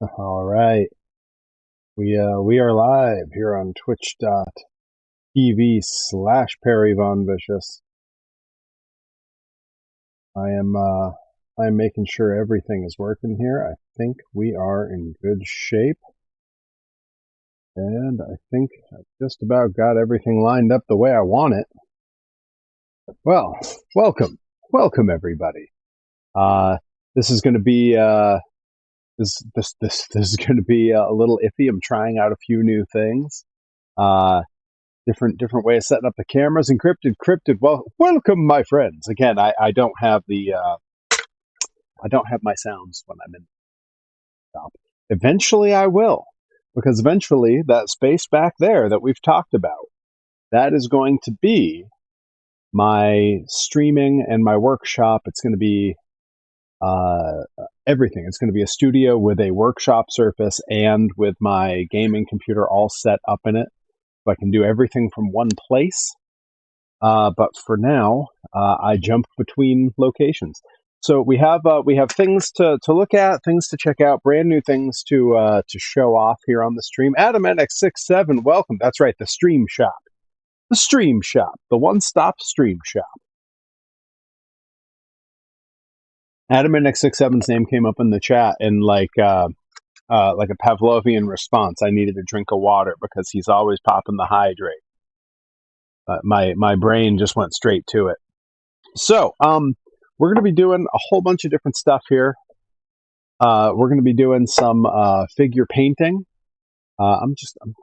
All right. We are live here on twitch.tv/Perry Von Vicious. I am making sure everything is working here. I think we are in good shape. And I think I've just about got everything lined up the way I want it. Well, welcome. Welcome everybody. This is gonna be this is gonna be a little iffy. I'm trying out a few new things. Uh different way of setting up the cameras. Encrypted. Well, welcome, my friends. Again, I don't have the I don't have my sounds when I'm in the shop. Eventually, I will, because eventually that space back there that we've talked about, that is going to be my streaming and my workshop. It's going to be uh, everything. It's going to be a studio with a workshop surface and with my gaming computer all set up in it. So I can do everything from one place. But for now, I jump between locations. So we have things to look at, things to check out, brand new things to show off here on the stream. Adam NX67, welcome. That's right, the stream shop, the one-stop stream shop. Adam NX67's name came up in the chat in like a Pavlovian response. I needed a drink of water because he's always popping the hydrate. My brain just went straight to it. So, we're going to be doing a whole bunch of different stuff here. We're going to be doing some figure painting. I'm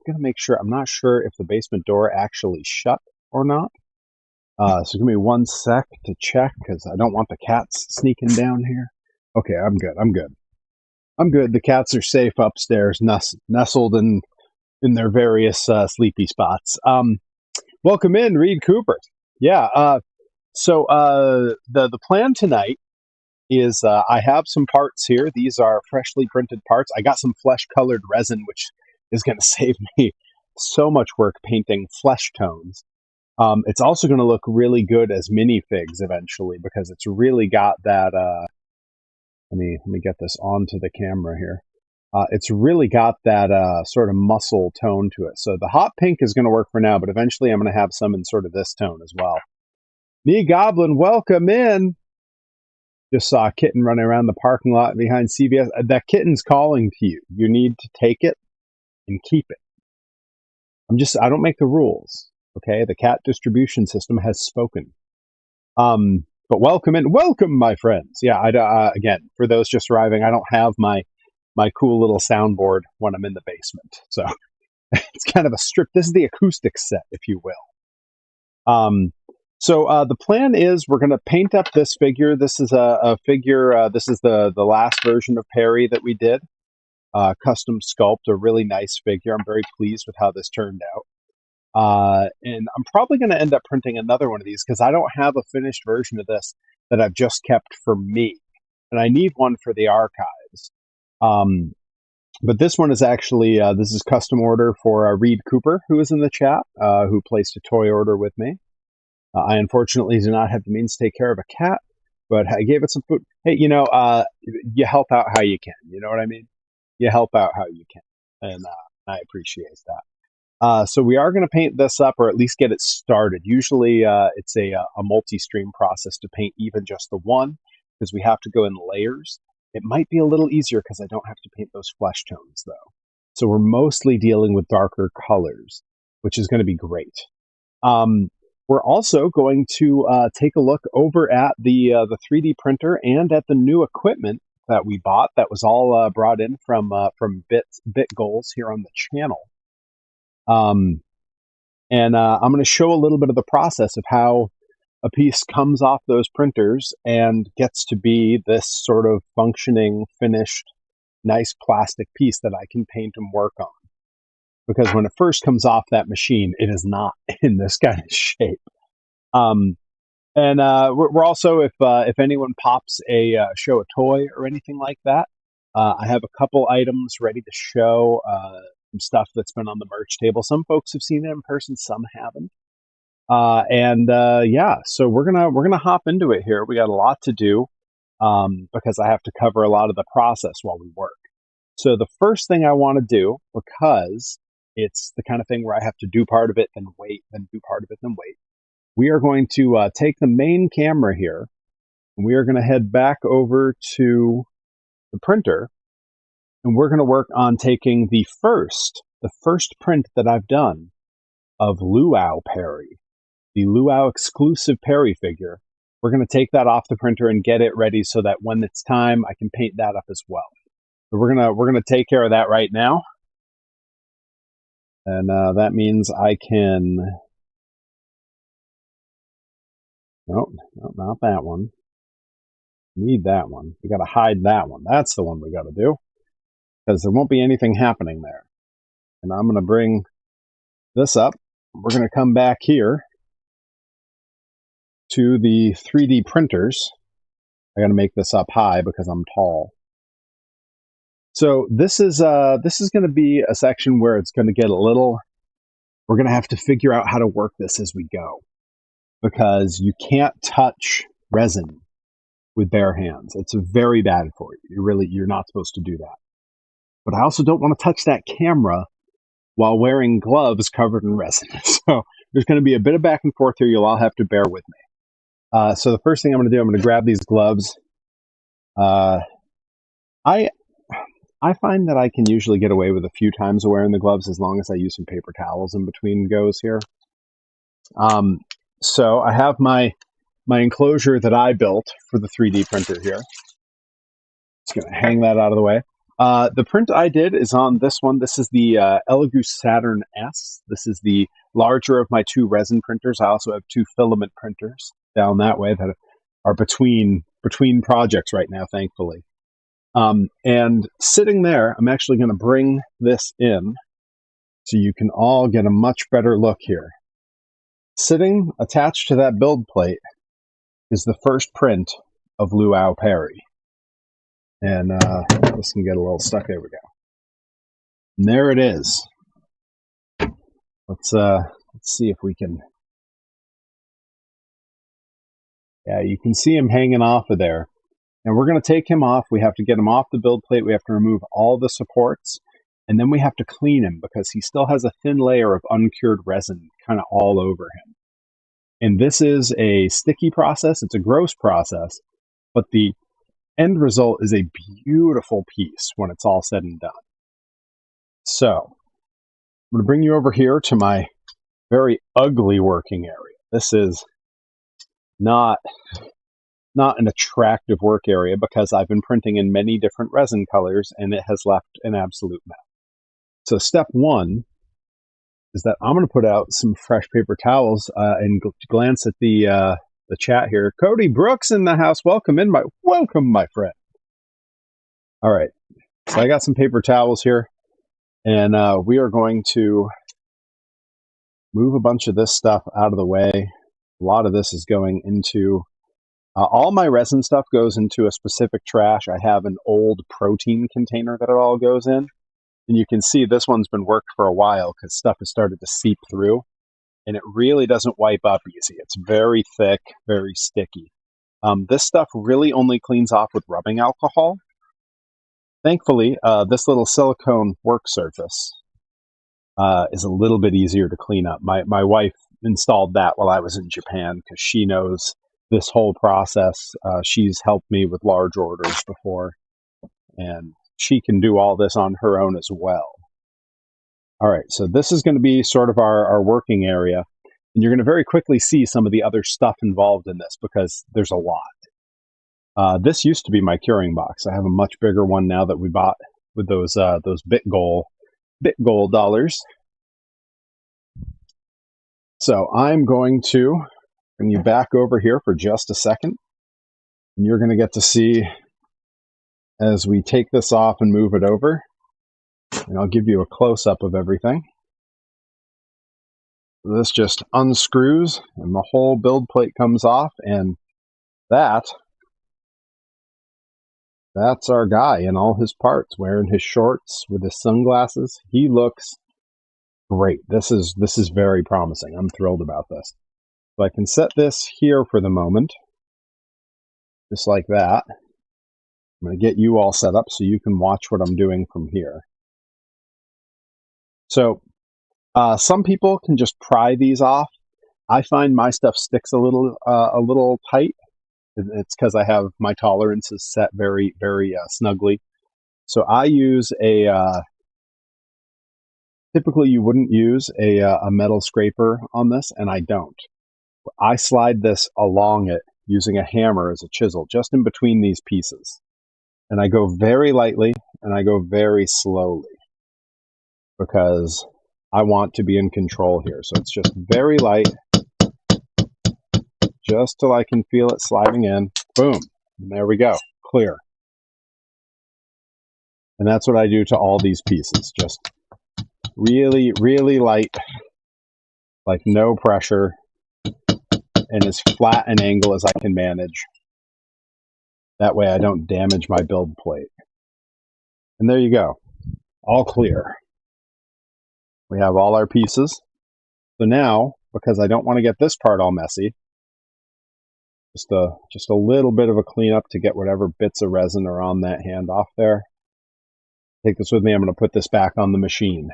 going to make sure. I'm not sure if the basement door actually shut or not. So give me one sec to check because I don't want the cats sneaking down here. Okay, I'm good. I'm good. The cats are safe upstairs, nestled in their various sleepy spots. Welcome in, Reed Cooper. Yeah. So the plan tonight is I have some parts here. These are freshly printed parts. I got some flesh colored resin, which is going to save me so much work painting flesh tones. It's also going to look really good as minifigs eventually because it's really got that. Let me get this onto the camera here. It's really got that sort of muscle tone to it. So the hot pink is going to work for now, but eventually I'm going to have some in sort of this tone as well. Me Goblin, welcome in. Just saw a kitten running around the parking lot behind CVS. That kitten's calling to you. You need to take it and keep it. I don't make the rules. Okay. The cat distribution system has spoken. But welcome in. Welcome, my friends. Yeah. Again, for those just arriving, I don't have my cool little soundboard when I'm in the basement. So it's kind of a strip. This is the acoustic set, if you will. So the plan is we're going to paint up this figure. This is a figure. This is the last version of Perry that we did. Custom sculpt, a really nice figure. I'm very pleased with how this turned out. And I'm probably going to end up printing another one of these because I don't have a finished version of this that I've just kept for me. And I need one for the archives. But this one is actually, this is custom order for Reed Cooper, who is in the chat, who placed a toy order with me. I unfortunately do not have the means to take care of a cat, but I gave it some food. Hey, you help out how you can. You know what I mean? You help out how you can. And I appreciate that. So we are going to paint this up, or at least get it started. Usually it's a multi-stream process to paint even just the one, because we have to go in layers. It might be a little easier because I don't have to paint those flesh tones, though. So we're mostly dealing with darker colors, which is going to be great. We're also going to take a look over at the 3D printer and at the new equipment that we bought. That was all brought in from Bit Goals here on the channel. And I'm going to show a little bit of the process of how a piece comes off those printers and gets to be this sort of functioning, finished, nice plastic piece that I can paint and work on. Because when it first comes off that machine, it is not in this kind of shape. And we're also, if anyone pops show a toy or anything like that, I have a couple items ready to show, some stuff that's been on the merch table. Some folks have seen it in person, some haven't. Yeah, so we're gonna hop into it here. We got a lot to do because I have to cover a lot of the process while we work. So the first thing I want to do, because it's the kind of thing where I have to do part of it, then wait, then do part of it, then wait. We are going to take the main camera here, and we are going to head back over to the printer, and we're going to work on taking the first print that I've done of Luau Perry, the Luau exclusive Perry figure. We're going to take that off the printer and get it ready so that when it's time, I can paint that up as well. So we're gonna take care of that right now, and that means I can. Nope, not that one. Need that one. We got to hide that one. That's the one we got to do, because there won't be anything happening there. And I'm going to bring this up. We're going to come back here to the 3D printers. I got to make this up high because I'm tall. So this is going to be a section where it's going to get a little. We're going to have to figure out how to work this as we go, because you can't touch resin with bare hands. It's very bad for you. You're not supposed to do that. But I also don't want to touch that camera while wearing gloves covered in resin. So there's going to be a bit of back and forth here. You'll all have to bear with me. So the first thing I'm going to do, I'm going to grab these gloves. I find that I can usually get away with a few times of wearing the gloves as long as I use some paper towels in between goes here. So I have my enclosure that I built for the 3D printer here. Just going to hang that out of the way. The print I did is on this one. This is the Elegoo Saturn S. This is the larger of my two resin printers. I also have two filament printers down that way that are between projects right now, thankfully. And sitting there, I'm actually going to bring this in so you can all get a much better look here. Sitting attached to that build plate is the first print of Luau Perry. And this can get a little stuck. There we go. And there it is. Let's see if we can. Yeah, you can see him hanging off of there. And we're going to take him off. We have to get him off the build plate. We have to remove all the supports. And then we have to clean him because he still has a thin layer of uncured resin kind of all over him. And this is a sticky process. It's a gross process. But the end result is a beautiful piece when it's all said and done. So I'm going to bring you over here to my very ugly working area. This is not an attractive work area because I've been printing in many different resin colors and it has left an absolute mess. So step one is that I'm going to put out some fresh paper towels and glance at the chat here. Cody Brooks in the house. Welcome, my friend. All right. So I got some paper towels here, and we are going to move a bunch of this stuff out of the way. A lot of this is going into all my resin stuff goes into a specific trash. I have an old protein container that it all goes in. And you can see this one's been worked for a while because stuff has started to seep through. And it really doesn't wipe up easy. It's very thick, very sticky. This stuff really only cleans off with rubbing alcohol. Thankfully, this little silicone work surface is a little bit easier to clean up. My wife installed that while I was in Japan because she knows this whole process. She's helped me with large orders before, and she can do all this on her own as well. All right, so this is going to be sort of our working area, and you're going to very quickly see some of the other stuff involved in this because there's a lot. This used to be my curing box. I have a much bigger one now that we bought with those BitGoal dollars. So I'm going to bring you back over here for just a second. And you're going to get to see as we take this off and move it over. And I'll give you a close-up of everything. This just unscrews and the whole build plate comes off, and that's our guy in all his parts, wearing his shorts with his sunglasses. He looks great. This is very promising. I'm thrilled about this. So I can set this here for the moment, just like that. I'm going to get you all set up so you can watch what I'm doing from here. So some people can just pry these off. I find my stuff sticks a little tight. It's because I have my tolerances set very, very snugly. So I use typically you wouldn't use a metal scraper on this, and I don't. I slide this along it using a hammer as a chisel, just in between these pieces. And I go very lightly and I go very slowly because I want to be in control here. So it's just very light, just till I can feel it sliding in. Boom. And there we go. Clear. And that's what I do to all these pieces. Just really, really light, like no pressure, and as flat an angle as I can manage. That way I don't damage my build plate. And there you go. All clear. We have all our pieces. So now, because I don't want to get this part all messy, just a little bit of a cleanup to get whatever bits of resin are on that hand off there. Take this with me. I'm going to put this back on the machine.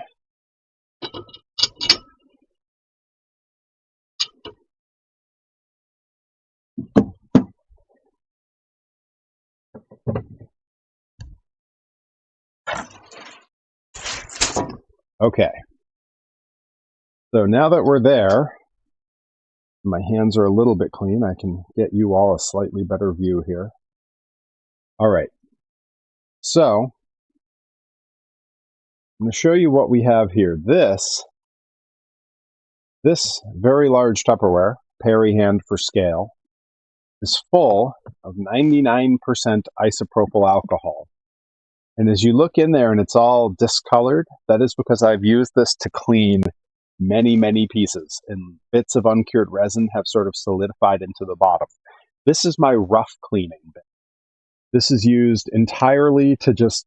Okay. So now that we're there, my hands are a little bit clean. I can get you all a slightly better view here. All right. So I'm going to show you what we have here. This very large Tupperware, Perry hand for scale, is full of 99% isopropyl alcohol. And as you look in there and it's all discolored, that is because I've used this to clean many, many pieces, and bits of uncured resin have sort of solidified into the bottom. This is my rough cleaning bit. This is used entirely to just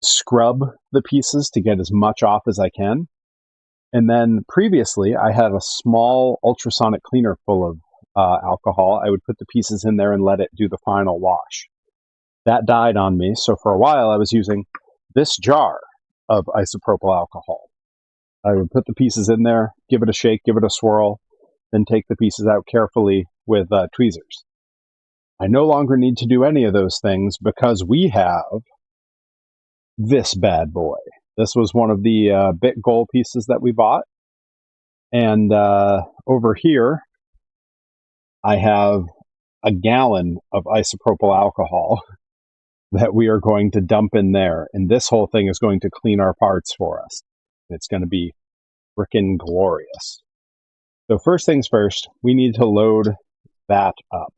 scrub the pieces to get as much off as I can. And then previously, I had a small ultrasonic cleaner full of alcohol. I would put the pieces in there and let it do the final wash. That died on me, so for a while I was using this jar of isopropyl alcohol. I would put the pieces in there, give it a shake, give it a swirl, then take the pieces out carefully with tweezers. I no longer need to do any of those things because we have this bad boy. This was one of the bit gold pieces that we bought. And over here, I have a gallon of isopropyl alcohol that we are going to dump in there. And this whole thing is going to clean our parts for us. It's going to be frickin' glorious. So first things first, we need to load that up.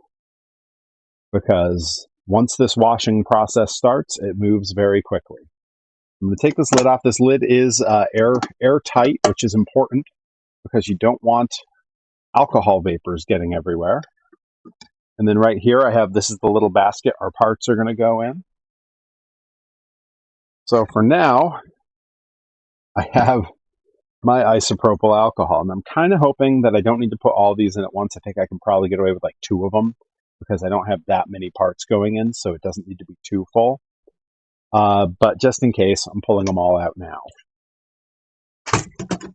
Because once this washing process starts, it moves very quickly. I'm going to take this lid off. This lid is airtight, which is important because you don't want alcohol vapors getting everywhere. And then right here, this is the little basket our parts are going to go in. So for now, I have my isopropyl alcohol, and I'm kind of hoping that I don't need to put all these in at once. I think I can probably get away with like 2 of them because I don't have that many parts going in, so it doesn't need to be too full. But just in case, I'm pulling them all out now.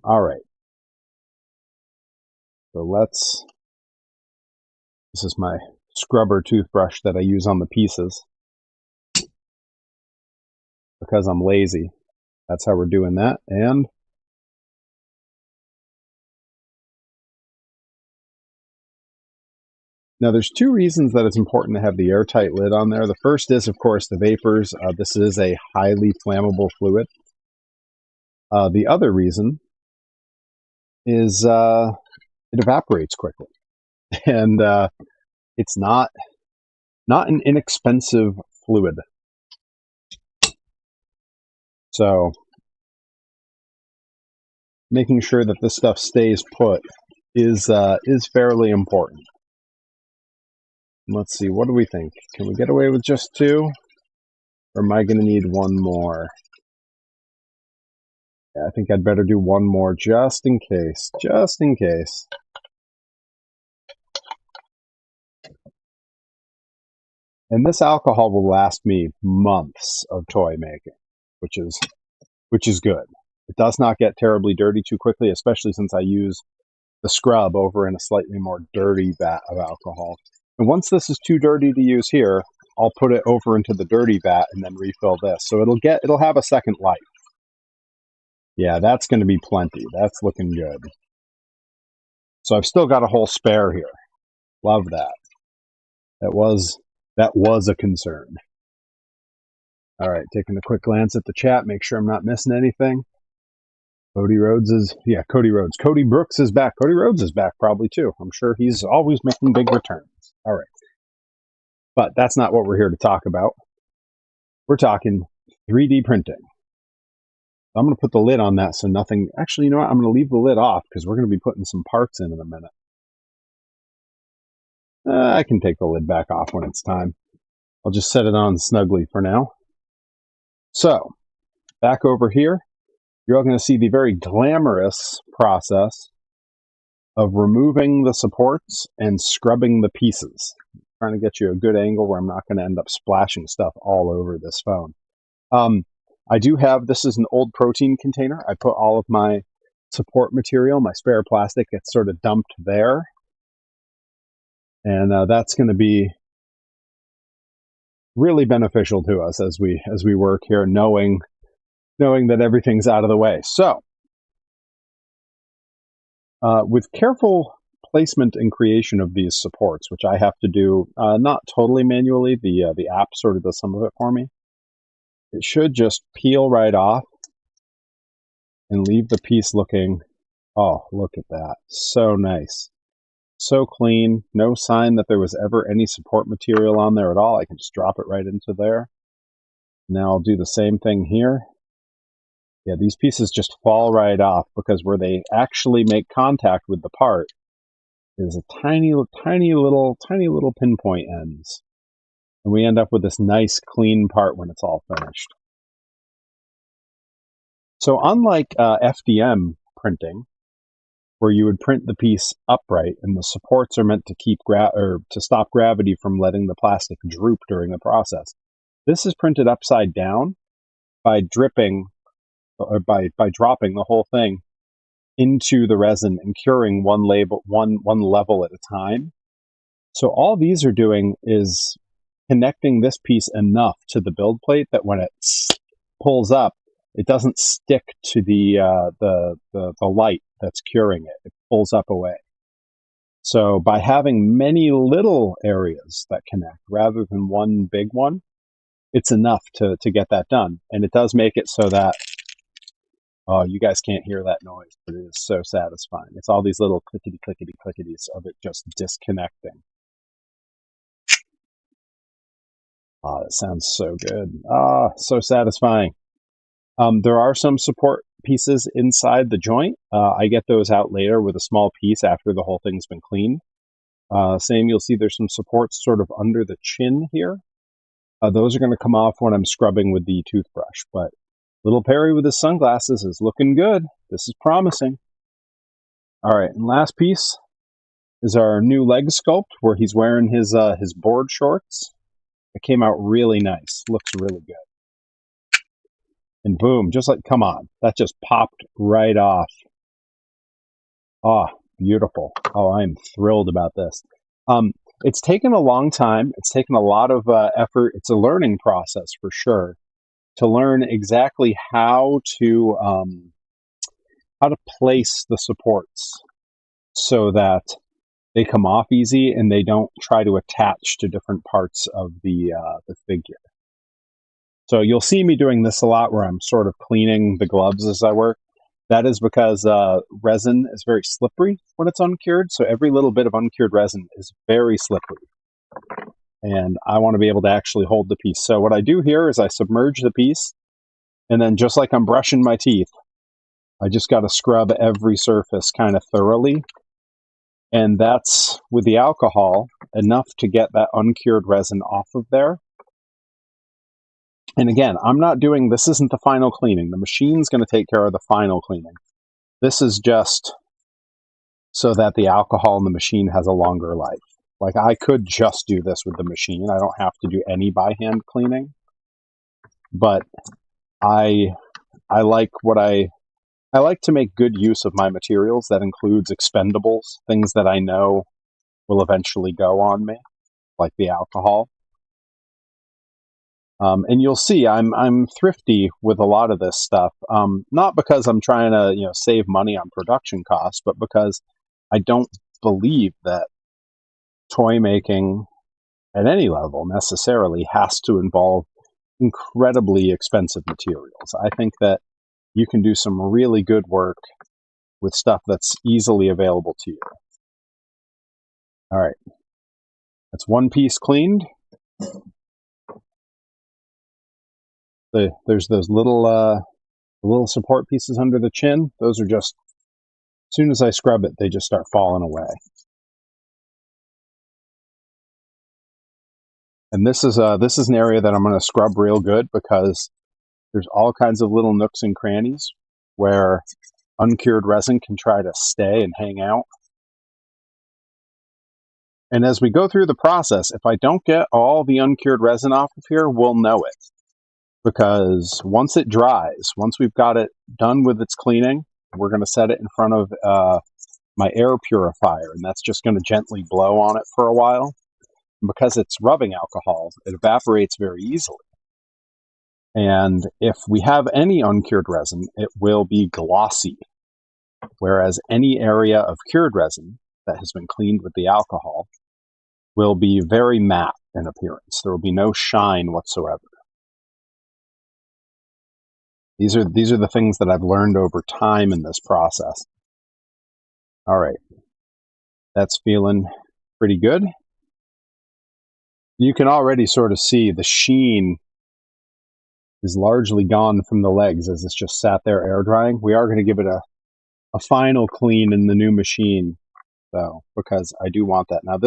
All right. So this is my scrubber toothbrush that I use on the pieces because I'm lazy. That's how we're doing that. And now there's 2 reasons that it's important to have the airtight lid on there. The first is, of course, the vapors. This is a highly flammable fluid. The other reason is it evaporates quickly. And it's not an inexpensive fluid. So making sure that this stuff stays put is fairly important. Let's see, what do we think? Can we get away with just 2? Or am I going to need 1 more? Yeah, I think I'd better do 1 more just in case. Just in case. And this alcohol will last me months of toy making, which is good. It does not get terribly dirty too quickly, especially since I use the scrub over in a slightly more dirty vat of alcohol. And once this is too dirty to use here, I'll put it over into the dirty vat and then refill this. So it'll have a second life. Yeah, that's going to be plenty. That's looking good. So I've still got a whole spare here. Love that. That was a concern. All right, taking a quick glance at the chat, make sure I'm not missing anything. Cody Rhodes is, yeah, Cody Rhodes. Cody Brooks is back. Cody Rhodes is back probably too. I'm sure he's always making big returns. All right. But that's not what we're here to talk about. We're talking 3D printing. I'm going to put the lid on that so nothing, actually, you know what? I'm going to leave the lid off because we're going to be putting some parts in a minute. I can take the lid back off when it's time. I'll just set it on snugly for now. So, back over here, you're all going to see the very glamorous process of removing the supports and scrubbing the pieces. I'm trying to get you a good angle where I'm not going to end up splashing stuff all over this phone. I do have, this is an old protein container. I put all of my support material, my spare plastic, gets sort of dumped there. And that's going to be really beneficial to us as we work here, knowing that everything's out of the way. So, with careful placement and creation of these supports, which I have to do not totally manually, the app sort of does some of it for me. It should just peel right off and leave the piece looking, oh, look at that, so nice. So clean, no sign that there was ever any support material on there at all. I can just drop it right into there. Now I'll do the same thing here. Yeah, these pieces just fall right off because where they actually make contact with the part is a tiny little pinpoint ends. And we end up with this nice clean part when it's all finished. So unlike FDM printing, where you would print the piece upright and the supports are meant to keep to stop gravity from letting the plastic droop during the process, this is printed upside down by dripping or by dropping the whole thing into the resin and curing one level at a time. So all these are doing is connecting this piece enough to the build plate that when it pulls up, it doesn't stick to the light that's curing it. It pulls up away. So by having many little areas that connect rather than one big one, it's enough to get that done. And it does make it so that, oh, you guys can't hear that noise, but it is so satisfying. It's all these little clickety-clickities of it just disconnecting. Oh, that sounds so good. Ah, so satisfying. There are some support pieces inside the joint. I get those out later with a small piece after the whole thing's been cleaned. Same, you'll see there's some supports sort of under the chin here. Those are going to come off when I'm scrubbing with the toothbrush. But little Perry with his sunglasses is looking good. This is promising. All right, and last piece is our new leg sculpt where he's wearing his board shorts. It came out really nice. Looks really good. And boom, just like, come on. That just popped right off. Oh, beautiful. Oh, I'm thrilled about this. It's taken a long time. It's taken a lot of effort. It's a learning process for sure to learn exactly how to place the supports so that they come off easy and they don't try to attach to different parts of the figure. So you'll see me doing this a lot where I'm sort of cleaning the gloves as I work. That is because resin is very slippery when it's uncured. So every little bit of uncured resin is very slippery. And I want to be able to actually hold the piece. So what I do here is I submerge the piece. And then just like I'm brushing my teeth, I just got to scrub every surface kind of thoroughly. And that's, with the alcohol, enough to get that uncured resin off of there. And again, this isn't the final cleaning. The machine's going to take care of the final cleaning. This is just so that the alcohol in the machine has a longer life. Like, I could just do this with the machine. I don't have to do any by hand cleaning. But I I like I like to make good use of my materials. That includes expendables, things that I know will eventually go on me, like the alcohol. And you'll see I'm thrifty with a lot of this stuff. Not because I'm trying to save money on production costs, but because I don't believe that toy making at any level necessarily has to involve incredibly expensive materials. I think that you can do some really good work with stuff that's easily available to you. All right, that's one piece cleaned. There's those little support pieces under the chin. Those are just, as soon as I scrub it, they just start falling away. And this is an area that I'm going to scrub real good, because there's all kinds of little nooks and crannies where uncured resin can try to stay and hang out. And as we go through the process, if I don't get all the uncured resin off of here, we'll know it. Because once it dries, once we've got it done with its cleaning, we're going to set it in front of my air purifier, and that's just going to gently blow on it for a while. And because it's rubbing alcohol, it evaporates very easily. And if we have any uncured resin, it will be glossy. Whereas any area of cured resin that has been cleaned with the alcohol will be very matte in appearance. There will be no shine whatsoever. These are the things that I've learned over time in this process. All right, that's feeling pretty good. You can already sort of see the sheen is largely gone from the legs as it's just sat there air drying. We are going to give it a final clean in the new machine, though, because I do want that. Now,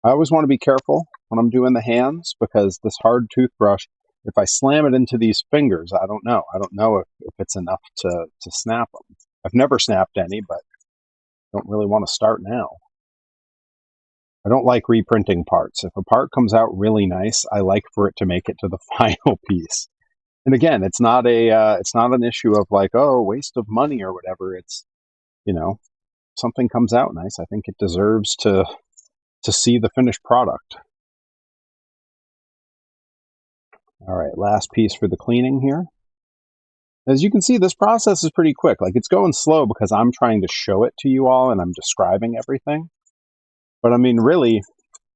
I always want to be careful when I'm doing the hands, because this hard toothbrush, if I slam it into these fingers, I don't know. I don't know if it's enough to snap them. I've never snapped any, but don't really want to start now. I don't like reprinting parts. If a part comes out really nice, I like for it to make it to the final piece. And again, it's not an issue of like, oh, waste of money or whatever. It's, something comes out nice, I think it deserves to see the finished product. All right, last piece for the cleaning here. As you can see, this process is pretty quick. Like, it's going slow because I'm trying to show it to you all and I'm describing everything. But I mean, really,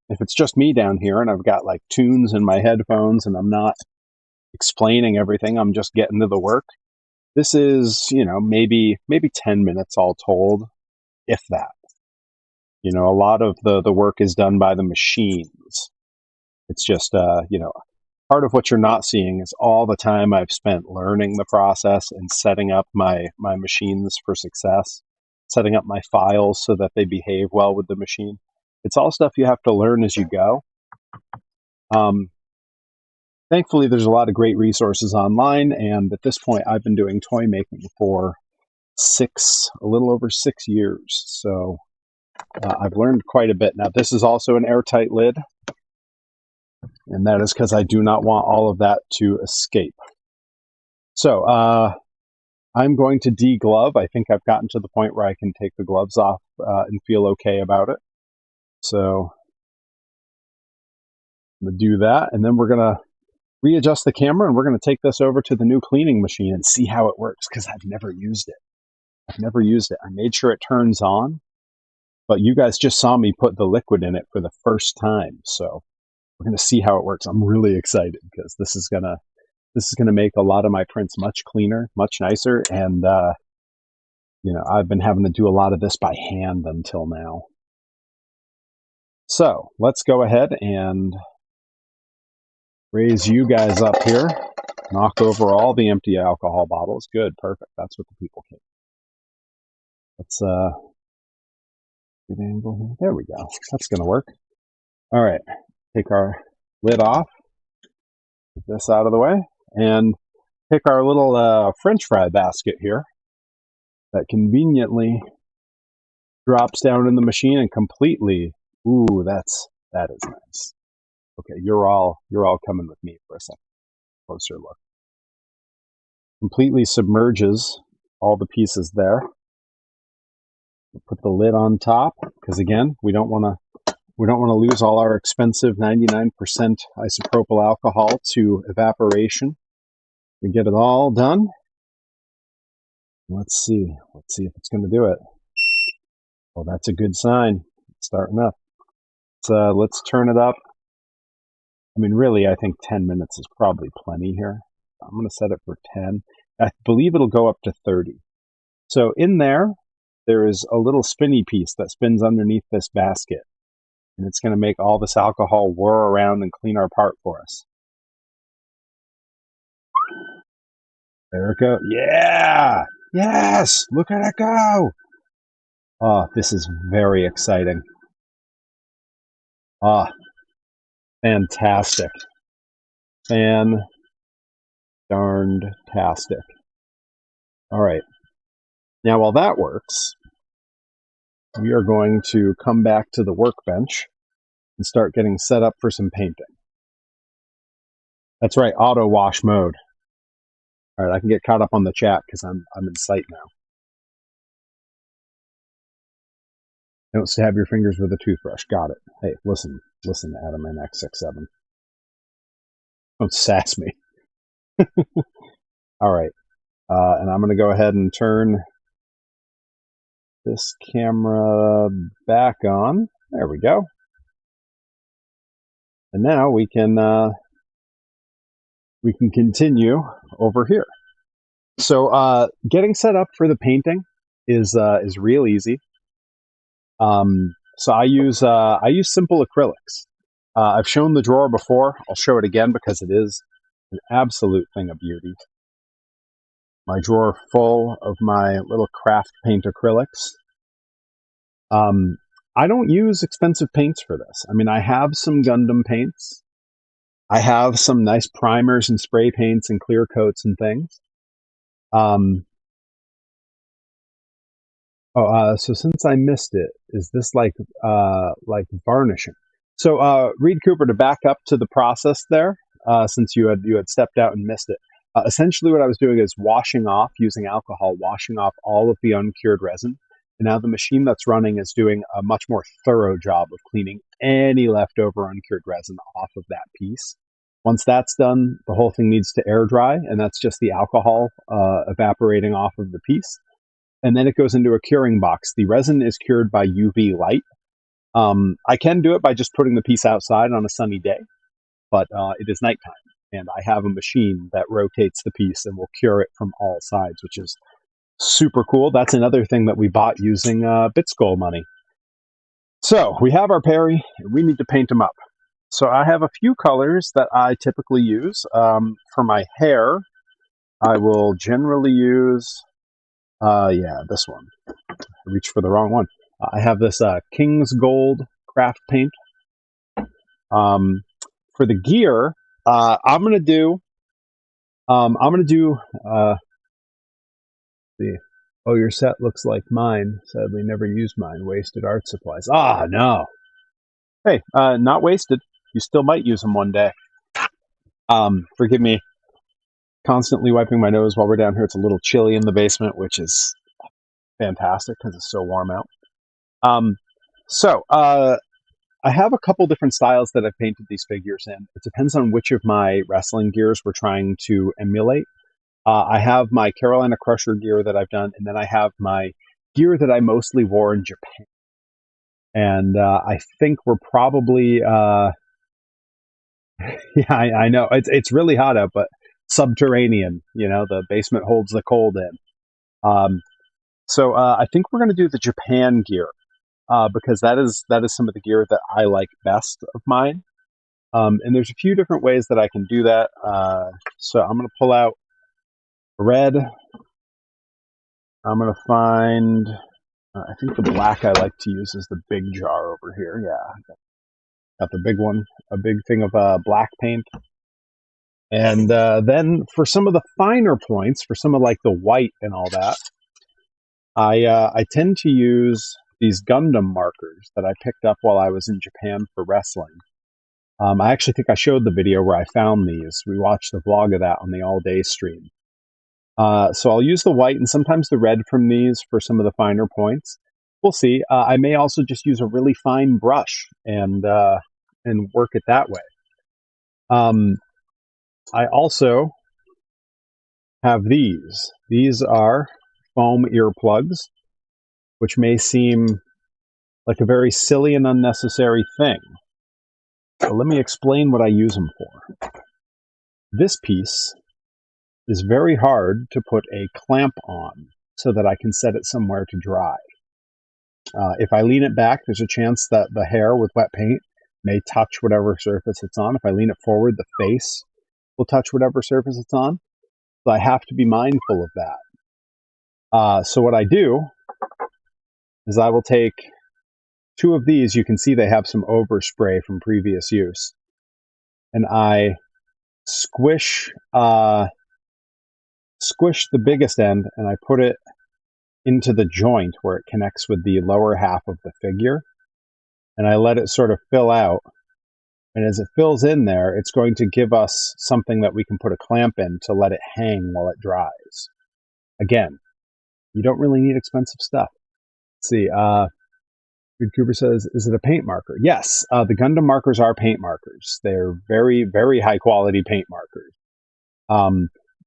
if it's just me down here and I've got like tunes in my headphones and I'm not explaining everything, I'm just getting to the work. This is, maybe 10 minutes all told, if that. A lot of the work is done by the machines. It's just, part of what you're not seeing is all the time I've spent learning the process and setting up my machines for success, setting up my files so that they behave well with the machine. It's all stuff you have to learn as you go. Thankfully, there's a lot of great resources online, and at this point, I've been doing toy making for a little over 6 years. So I've learned quite a bit. Now, this is also an airtight lid, and that is because I do not want all of that to escape. So I'm going to deglove. I think I've gotten to the point where I can take the gloves off and feel okay about it. So I'm going to do that, and then we're going to readjust the camera, and we're going to take this over to the new cleaning machine and see how it works, because I've never used it. I made sure it turns on, but you guys just saw me put the liquid in it for the first time, so we're going to see how it works. I'm really excited because this is going to make a lot of my prints much cleaner, much nicer, and I've been having to do a lot of this by hand until now. So let's go ahead and raise you guys up here. Knock over all the empty alcohol bottles. Good, perfect. That's what the people came. Let's good angle here. There we go. That's gonna work. All right. Take our lid off. Get this out of the way, and pick our little French fry basket here that conveniently drops down in the machine and completely Ooh, that is nice. Okay, you're all coming with me for a second. Closer look. Completely submerges all the pieces there. Put the lid on top because again, we don't want to lose all our expensive 99% isopropyl alcohol to evaporation. We get it all done. Let's see if it's going to do it. Well, that's a good sign. It's starting up. Let's turn it up. I mean, really, I think 10 minutes is probably plenty here. I'm going to set it for 10. I believe it'll go up to 30. So in there is a little spinny piece that spins underneath this basket. And it's going to make all this alcohol whir around and clean our part for us. There it goes. Yeah! Yes! Look at it go! Oh, this is very exciting. Ah, fantastic. Fan-darned-tastic. All right. Now, while that works, we are going to come back to the workbench and start getting set up for some painting. That's right, auto wash mode. All right, I can get caught up on the chat because I'm in sight now. Don't stab your fingers with a toothbrush. Got it. Hey, listen, Adam and X67. Don't sass me. All right, and I'm going to go ahead and turn this camera back on. There we go. And now we can continue over here. So getting set up for the painting is real easy. So I use simple acrylics. I've shown the drawer before. I'll show it again because it is an absolute thing of beauty. My drawer full of my little craft paint acrylics. I don't use expensive paints for this. I mean, I have some Gundam paints. I have some nice primers and spray paints and clear coats and things. So since I missed it, is this like varnishing? So Reed Cooper, to back up to the process there, since you had stepped out and missed it. Essentially, what I was doing is using alcohol, washing off all of the uncured resin. And now the machine that's running is doing a much more thorough job of cleaning any leftover uncured resin off of that piece. Once that's done, the whole thing needs to air dry, and that's just the alcohol evaporating off of the piece. And then it goes into a curing box. The resin is cured by UV light. I can do it by just putting the piece outside on a sunny day, but it is nighttime, and I have a machine that rotates the piece and will cure it from all sides, which is super cool. That's another thing that we bought using BitSkull money. So we have our Perry, and we need to paint them up. So I have a few colors that I typically use. For my hair, I will generally use, this one. I reached for the wrong one. I have this King's Gold craft paint. For the gear, I'm gonna do. Oh, your set looks like mine. Sadly, never used mine. Wasted art supplies. Ah, no. Hey, not wasted. You still might use them one day. Forgive me. Constantly wiping my nose while we're down here. It's a little chilly in the basement, which is fantastic because it's so warm out. I have a couple different styles that I've painted these figures in. It depends on which of my wrestling gears we're trying to emulate. I have my Carolina Crusher gear that I've done, and then I have my gear that I mostly wore in Japan. And I think we're probably, yeah, I know it's really hot out, but subterranean. The basement holds the cold in. So I think we're going to do the Japan gear. Because that is some of the gear that I like best of mine. And there's a few different ways that I can do that. So I'm going to pull out red. I'm going to find, I think the black I like to use is the big jar over here. Yeah, got the big one, a big thing of black paint. And then for some of the finer points, for some of like the white and all that, I tend to use these Gundam markers that I picked up while I was in Japan for wrestling. I actually think I showed the video where I found these. We watched the vlog of that on the all-day stream. So I'll use the white and sometimes the red from these for some of the finer points. We'll see. I may also just use a really fine brush and work it that way. I also have these. These are foam earplugs, which may seem like a very silly and unnecessary thing. But let me explain what I use them for. This piece is very hard to put a clamp on so that I can set it somewhere to dry. If I lean it back, there's a chance that the hair with wet paint may touch whatever surface it's on. If I lean it forward, the face will touch whatever surface it's on. So I have to be mindful of that. So what I do is I will take 2 of these. You can see they have some overspray from previous use. And I squish the biggest end and I put it into the joint where it connects with the lower half of the figure. And I let it sort of fill out. And as it fills in there, it's going to give us something that we can put a clamp in to let it hang while it dries. Again, you don't really need expensive stuff. Let's see. Good Cooper says, is it a paint marker? Yes, the Gundam markers are paint markers. They're very, very high quality paint markers.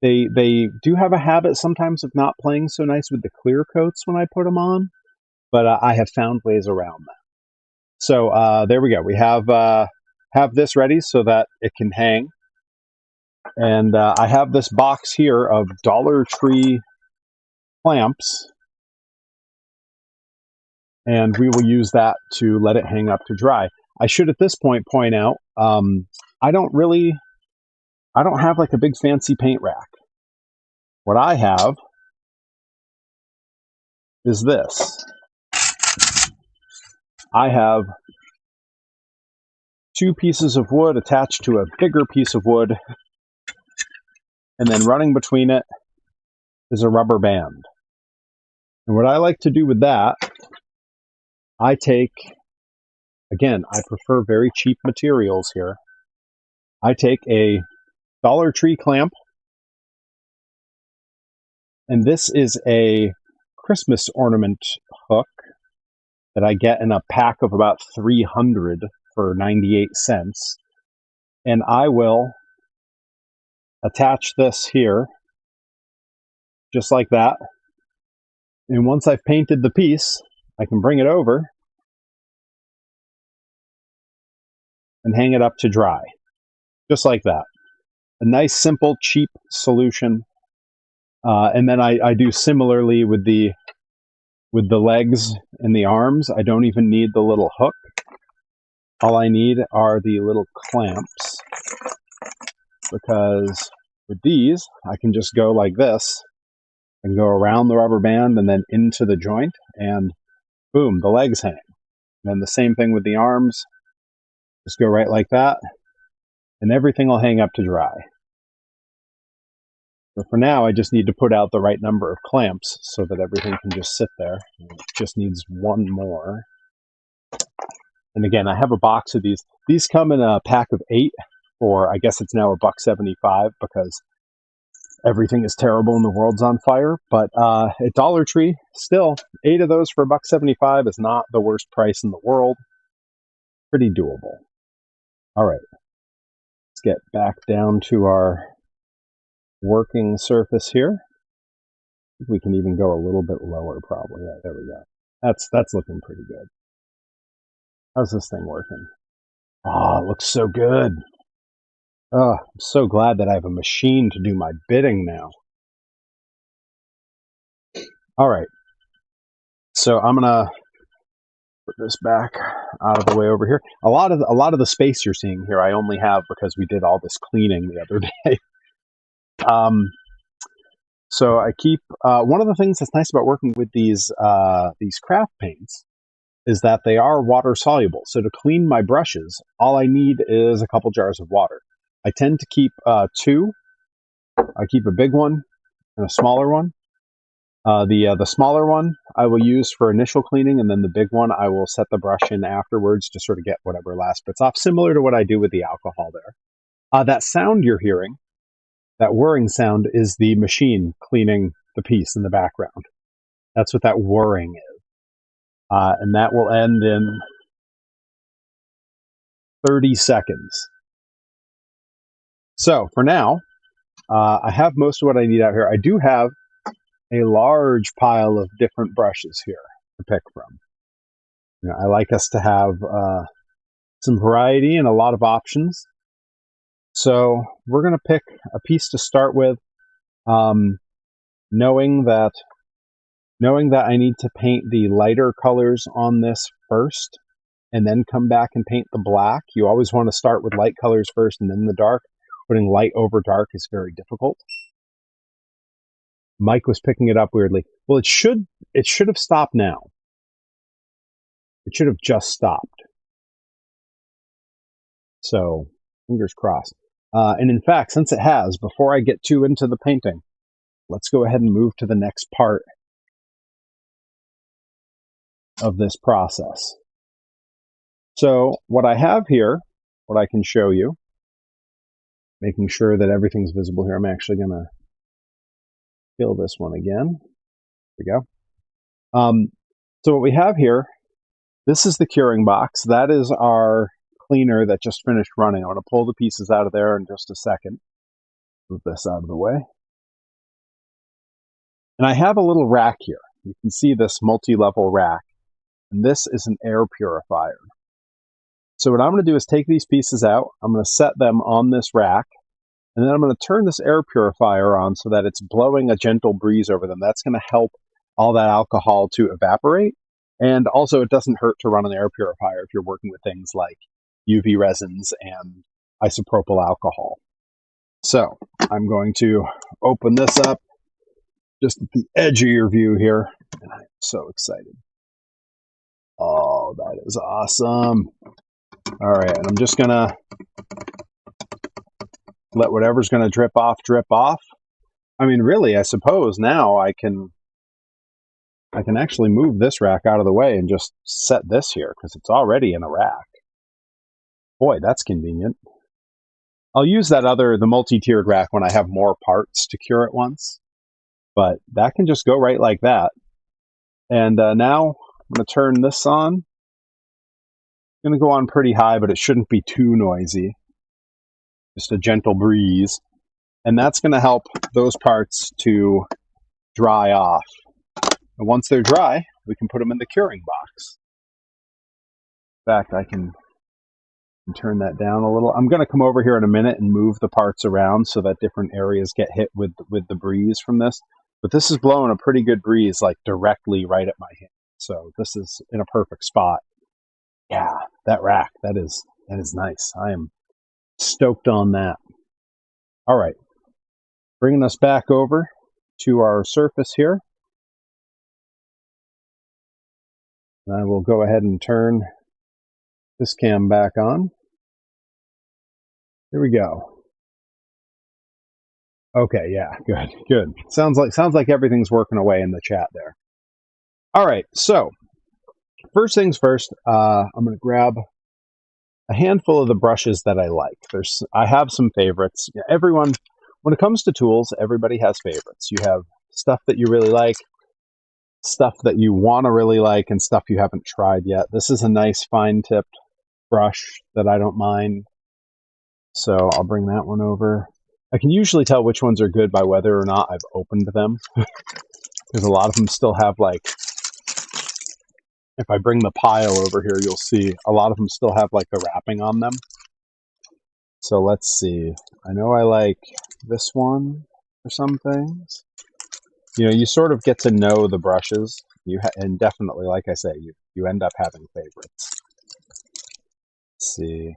They do have a habit sometimes of not playing so nice with the clear coats when I put them on, but I have found ways around that. So there we go. We have this ready so that it can hang. And I have this box here of Dollar Tree clamps, and we will use that to let it hang up to dry. I should at this point point out, I don't have like a big fancy paint rack. What I have is this. I have 2 pieces of wood attached to a bigger piece of wood, and then running between it is a rubber band. And what I like to do with that, I take, again, I prefer very cheap materials here. I take a Dollar Tree clamp, and this is a Christmas ornament hook that I get in a pack of about 300 for 98 cents. And I will attach this here, just like that. And once I've painted the piece, I can bring it over and hang it up to dry, just like that. A nice, simple, cheap solution. And then I do similarly with the legs and the arms. I don't even need the little hook. All I need are the little clamps, because with these, I can just go like this and go around the rubber band and then into the joint, and boom, the legs hang. And then the same thing with the arms. Just go right like that, and everything will hang up to dry. So for now, I just need to put out the right number of clamps so that everything can just sit there. It just needs 1 more. And again, I have a box of these. These come in a pack of 8 for, I guess it's now $1.75 because everything is terrible and the world's on fire. But at Dollar Tree, still, 8 of those for $1.75 is not the worst price in the world. Pretty doable. All right, let's get back down to our working surface here. We can even go a little bit lower, probably. Yeah, there we go. That's looking pretty good. How's this thing working? Oh, it looks so good. Oh, I'm so glad that I have a machine to do my bidding now. All right. So I'm gonna put this back out of the way over here. A lot of the space you're seeing here, I only have because we did all this cleaning the other day. So I keep one of the things that's nice about working with these craft paints is that they are water soluble. So to clean my brushes, all I need is a couple jars of water. I tend to keep 2. I keep a big one and a smaller one. The smaller one I will use for initial cleaning, and then the big one I will set the brush in afterwards to sort of get whatever last bits off, similar to what I do with the alcohol there. That sound you're hearing, that whirring sound, is the machine cleaning the piece in the background. That's what that whirring is. And that will end in 30 seconds. So for now, I have most of what I need out here. I do have a large pile of different brushes here to pick from. You know, I like us to have some variety and a lot of options. So we're going to pick a piece to start with, knowing that I need to paint the lighter colors on this first and then come back and paint the black. You always want to start with light colors first and then the dark. Putting light over dark is very difficult. Mike was picking it up weirdly. Well, it should have stopped now. It should have just stopped. So fingers crossed. And in fact, since it has, before I get too into the painting, let's go ahead and move to the next part of this process. So what I have here, what I can show you, making sure that everything's visible here, I'm actually going to kill this one again. There we go. So what we have here, this is the curing box. That is our cleaner that just finished running. I'm going to pull the pieces out of there in just a second. Move this out of the way. And I have a little rack here. You can see this multi-level rack. And this is an air purifier. So what I'm going to do is take these pieces out. I'm going to set them on this rack. And then I'm going to turn this air purifier on so that it's blowing a gentle breeze over them. That's going to help all that alcohol to evaporate. And also, it doesn't hurt to run an air purifier if you're working with things like UV resins and isopropyl alcohol. So I'm going to open this up just at the edge of your view here. And I'm so excited. Oh, that is awesome. All right, and I'm just going to let whatever's going to drip off. I mean, really, I suppose now I can actually move this rack out of the way and just set this here because it's already in a rack. Boy, that's convenient. I'll use the multi-tiered rack when I have more parts to cure at once, but that can just go right like that. And now I'm going to turn this on. It's going to go on pretty high, but it shouldn't be too noisy. Just a gentle breeze. And that's going to help those parts to dry off. And once they're dry, we can put them in the curing box. In fact, I can turn that down a little. I'm going to come over here in a minute and move the parts around so that different areas get hit with the breeze from this. But this is blowing a pretty good breeze, like directly right at my hand. So this is in a perfect spot. Yeah, that rack, that is nice. I am stoked on that. All right, bringing us back over to our surface here. I will go ahead and turn this cam back on. Here we go. Okay, yeah, good. Sounds like everything's working away in the chat there. All right, so first things first, I'm going to grab a handful of the brushes that I like. I have some favorites. Everyone, when it comes to tools, everybody has favorites. You have stuff that you really like, stuff that you want to really like, and stuff you haven't tried yet. This is a nice fine-tipped brush that I don't mind. So I'll bring that one over. I can usually tell which ones are good by whether or not I've opened them. Because a lot of them still have, like, if I bring the pile over here, you'll see a lot of them still have like the wrapping on them. So let's see. I know I like this one for some things. You know, you sort of get to know the brushes. And definitely, like I say, you end up having favorites. Let's see.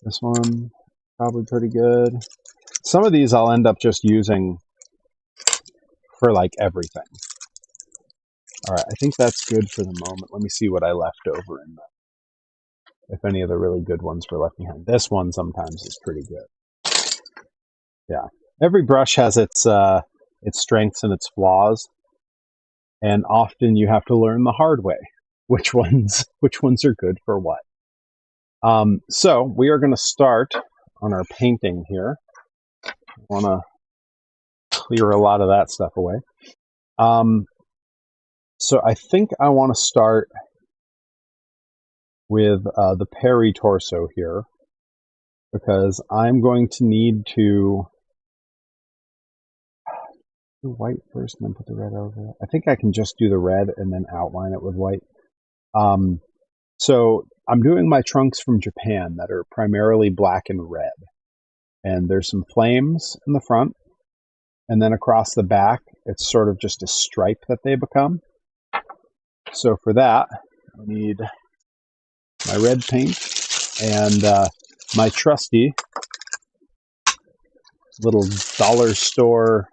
This one, probably pretty good. Some of these I'll end up just using for like everything. All right, I think that's good for the moment. Let me see what I left over in that. If any of the really good ones were left behind. This one sometimes is pretty good. Yeah. Every brush has its its strengths and its flaws, and often you have to learn the hard way which ones are good for what. So we are going to start on our painting here. I want to clear a lot of that stuff away. So I think I want to start with the Perry torso here, because I'm going to need to do white first and then put the red over it. I think I can just do the red and then outline it with white. So I'm doing my trunks from Japan that are primarily black and red. And there's some flames in the front. And then across the back, it's sort of just a stripe that they become. So for that, I need my red paint and my trusty little dollar store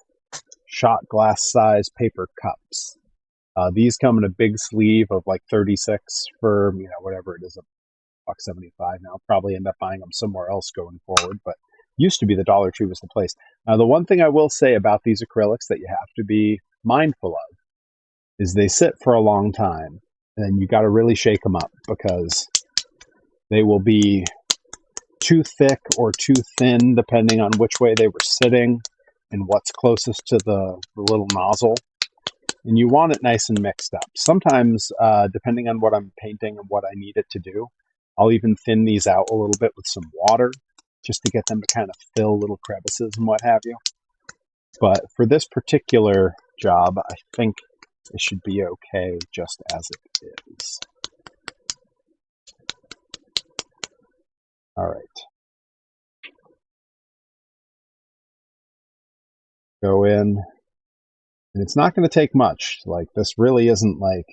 shot glass size paper cups. These come in a big sleeve of like 36 for, whatever it is, $1.75 now. Probably end up buying them somewhere else going forward, but used to be the Dollar Tree was the place. Now, the one thing I will say about these acrylics that you have to be mindful of is they sit for a long time, and you got to really shake them up, because they will be too thick or too thin depending on which way they were sitting and what's closest to the little nozzle. And you want it nice and mixed up. Sometimes, depending on what I'm painting and what I need it to do, I'll even thin these out a little bit with some water, just to get them to kind of fill little crevices and what have you. But for this particular job, I think it should be okay just as it is. All right. Go in. And it's not going to take much. Like, this really isn't like,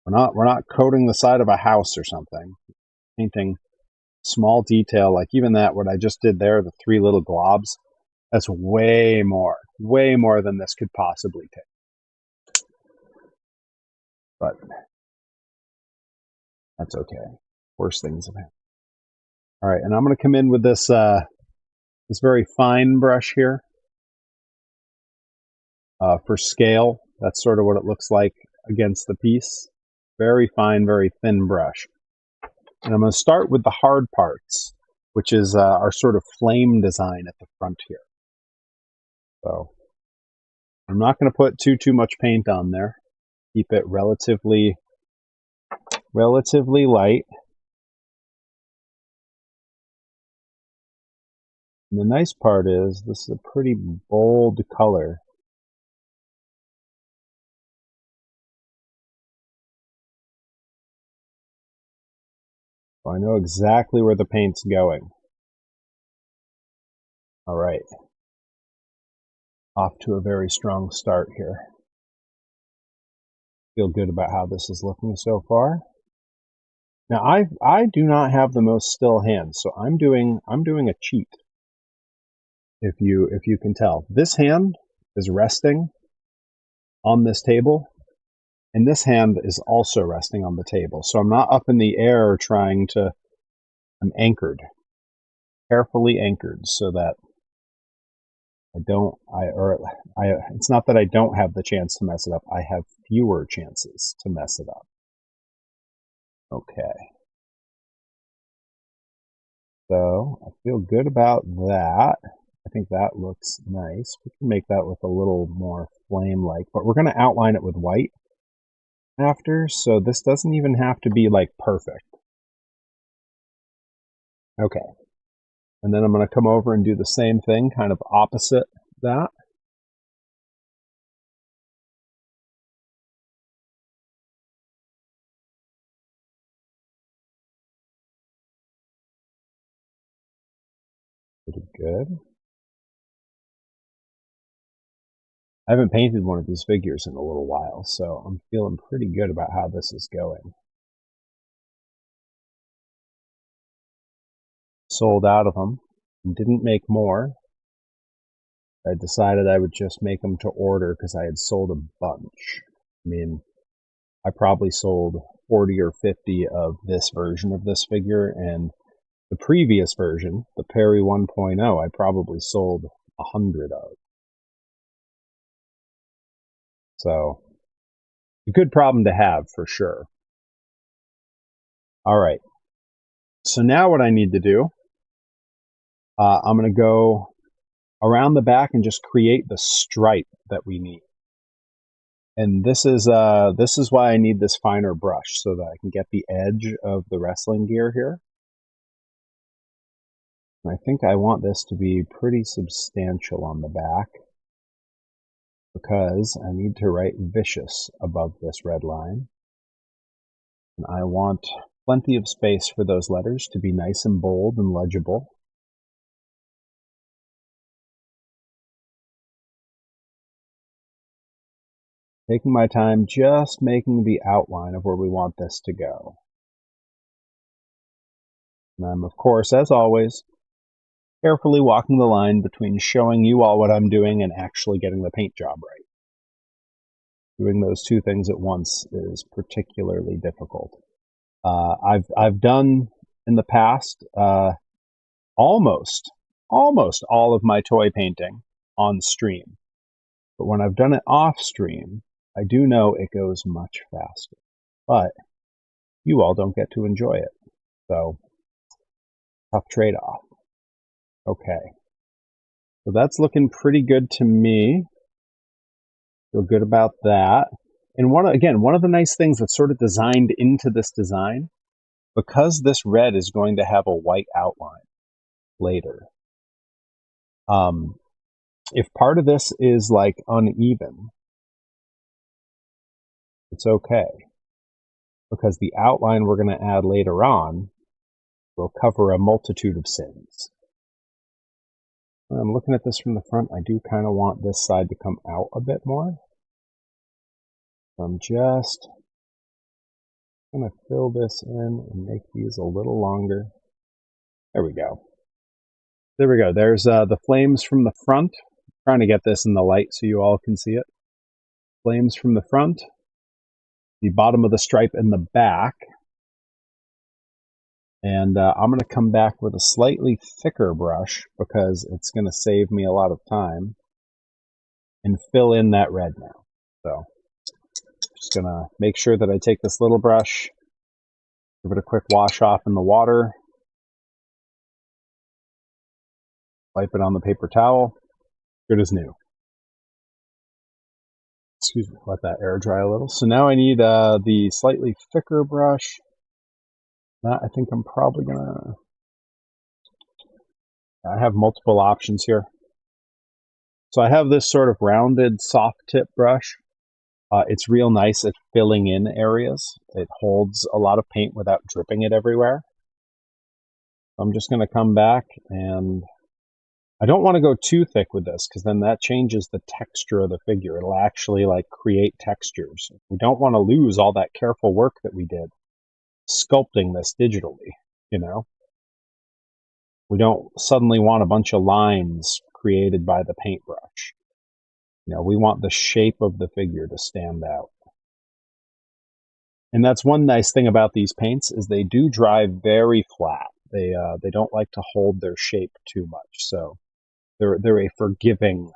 we're not coating the side of a house or something. Painting small detail, like even that, what I just did there, the 3 little globs, that's way more than this could possibly take. But that's okay. Worse things have happened. All right, and I'm going to come in with this this very fine brush here. For scale, that's sort of what it looks like against the piece. Very fine, very thin brush. And I'm going to start with the hard parts, which is our sort of flame design at the front here. So I'm not going to put too much paint on there. Keep it relatively light. And the nice part is this is a pretty bold color. So I know exactly where the paint's going. All right. Off to a very strong start here. Feel good about how this is looking so far. Now I do not have the most still hands, so I'm doing a cheat. If you can tell, this hand is resting on this table, and this hand is also resting on the table. So I'm not up in the air trying to. I'm anchored, carefully anchored, so that it's not that I don't have the chance to mess it up. I have fewer chances to mess it up. Okay. So I feel good about that. I think that looks nice. We can make that with a little more flame-like, but we're going to outline it with white after, so this doesn't even have to be like perfect. Okay. And then I'm going to come over and do the same thing, kind of opposite that. Pretty good. I haven't painted one of these figures in a little while, so I'm feeling pretty good about how this is going. Sold out of them and didn't make more. I decided I would just make them to order because I had sold a bunch. I mean, I probably sold 40 or 50 of this version of this figure, and the previous version, the Perry 1.0, I probably sold 100 of. So, a good problem to have for sure. All right. So now what I need to do, I'm going to go around the back and just create the stripe that we need. And this is why I need this finer brush, so that I can get the edge of the wrestling gear here. And I think I want this to be pretty substantial on the back, because I need to write vicious above this red line. And I want plenty of space for those letters to be nice and bold and legible. Taking my time just making the outline of where we want this to go. And I'm, of course, as always, carefully walking the line between showing you all what I'm doing and actually getting the paint job right. Doing those two things at once is particularly difficult. I've done in the past almost all of my toy painting on stream, but when I've done it off stream, I do know it goes much faster. But you all don't get to enjoy it, so tough trade-off. Okay, so that's looking pretty good to me. Feel good about that. And one of the nice things that's sort of designed into this design, because this red is going to have a white outline later. If part of this is like uneven, it's okay, because the outline we're going to add later on will cover a multitude of sins. When I'm looking at this from the front, I do kind of want this side to come out a bit more. I'm just going to fill this in and make these a little longer. There we go. There we go. There's the flames from the front. I'm trying to get this in the light so you all can see it. Flames from the front. The bottom of the stripe in the back. And I'm going to come back with a slightly thicker brush, because it's going to save me a lot of time, and fill in that red now. So just going to make sure that I take this little brush, give it a quick wash off in the water, wipe it on the paper towel, good as new. Excuse me, let that air dry a little. So now I need the slightly thicker brush. That I think I'm probably gonna, I have multiple options here. So I have this sort of rounded soft tip brush. It's real nice at filling in areas. It holds a lot of paint without dripping it everywhere. I'm just going to come back, and I don't want to go too thick with this, because then that changes the texture of the figure. It'll actually like create textures. We don't want to lose all that careful work that we did sculpting this digitally, you know? We don't suddenly want a bunch of lines created by the paintbrush. You know, we want the shape of the figure to stand out. And that's one nice thing about these paints, is they do dry very flat. They don't like to hold their shape too much, so they're a forgiving.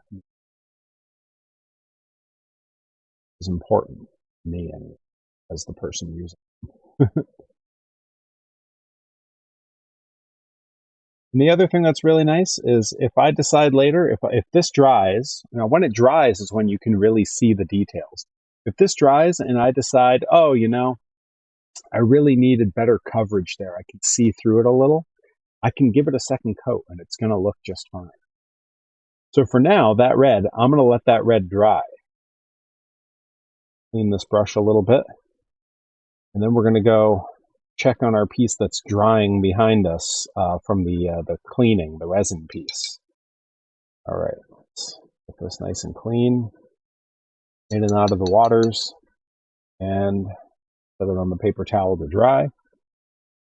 Is important to me, and as the person using it. And the other thing that's really nice is if I decide later, if this dries, you know, when it dries is when you can really see the details. If this dries and I decide, oh, you know, I really needed better coverage there, I can see through it a little, I can give it a second coat and it's going to look just fine. So for now, that red, I'm going to let that red dry. Clean this brush a little bit. And then we're going to go check on our piece that's drying behind us from the cleaning, the resin piece. All right, let's get this nice and clean, in and out of the waters, and set it on the paper towel to dry.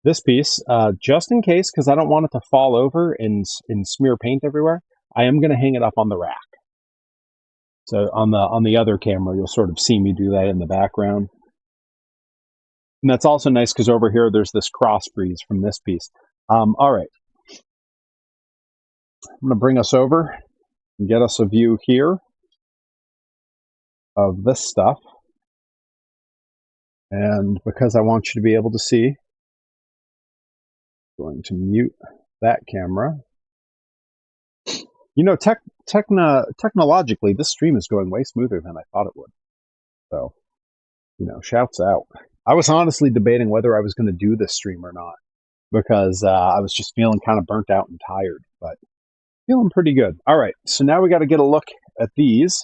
This piece, just in case, because I don't want it to fall over and smear paint everywhere, I am going to hang it up on the rack. So on the other camera, you'll sort of see me do that in the background. And that's also nice because over here there's this cross breeze from this piece. All right, I'm going to bring us over and get us a view here of this stuff. And because I want you to be able to see, I'm going to mute that camera. You know, technologically, this stream is going way smoother than I thought it would. So, you know, shouts out. I was honestly debating whether I was going to do this stream or not because I was just feeling kind of burnt out and tired, but feeling pretty good. All right, so now we got to get a look at these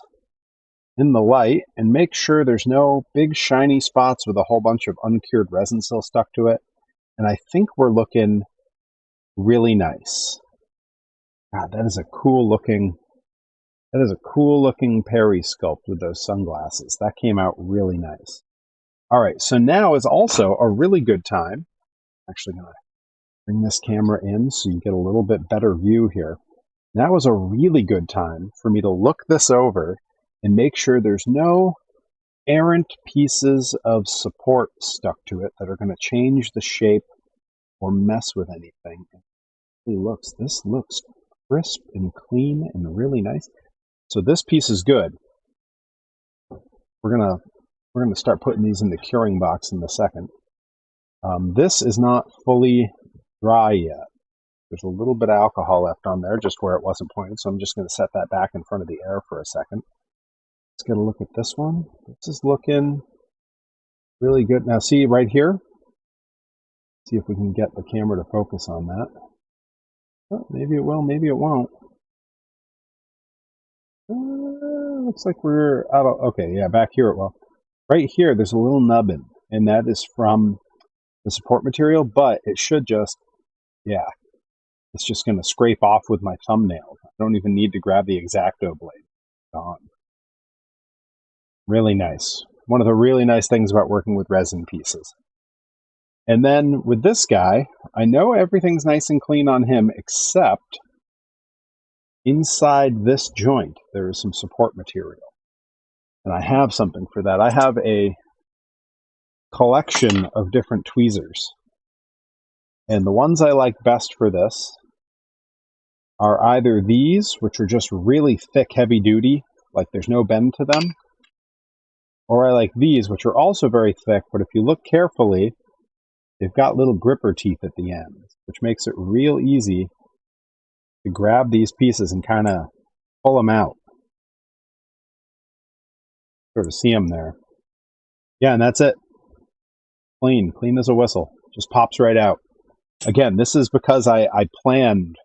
in the light and make sure there's no big shiny spots with a whole bunch of uncured resin still stuck to it. And I think we're looking really nice. God, that is a cool looking Perry sculpt with those sunglasses. That came out really nice. All right, so now is also a really good time. Actually going to bring this camera in so you get a little bit better view here. Now is a really good time for me to look this over and make sure there's no errant pieces of support stuck to it that are going to change the shape or mess with anything. This looks crisp and clean and really nice. So this piece is good. We're gonna start putting these in the curing box in a second. This is not fully dry yet. There's a little bit of alcohol left on there, just where it wasn't pointed. So I'm just going to set that back in front of the air for a second. Let's get a look at this one. This is looking really good. Now see right here. See if we can get the camera to focus on that. Oh, maybe it will, maybe it won't. Looks like we're out of, okay, yeah, back here it will. Right here, there's a little nubbin, and that is from the support material, but it should just, yeah, it's just going to scrape off with my thumbnail. I don't even need to grab the X-Acto blade. Gone. Really nice. One of the really nice things about working with resin pieces. And then with this guy, I know everything's nice and clean on him, except inside this joint, there is some support material. And I have something for that. I have a collection of different tweezers. And the ones I like best for this are either these, which are just really thick, heavy duty, like there's no bend to them, or I like these, which are also very thick, but if you look carefully, they've got little gripper teeth at the end, which makes it real easy to grab these pieces and kind of pull them out. Sort of see them there. Yeah, and that's it. Clean as a whistle. Just pops right out. Again, this is because I planned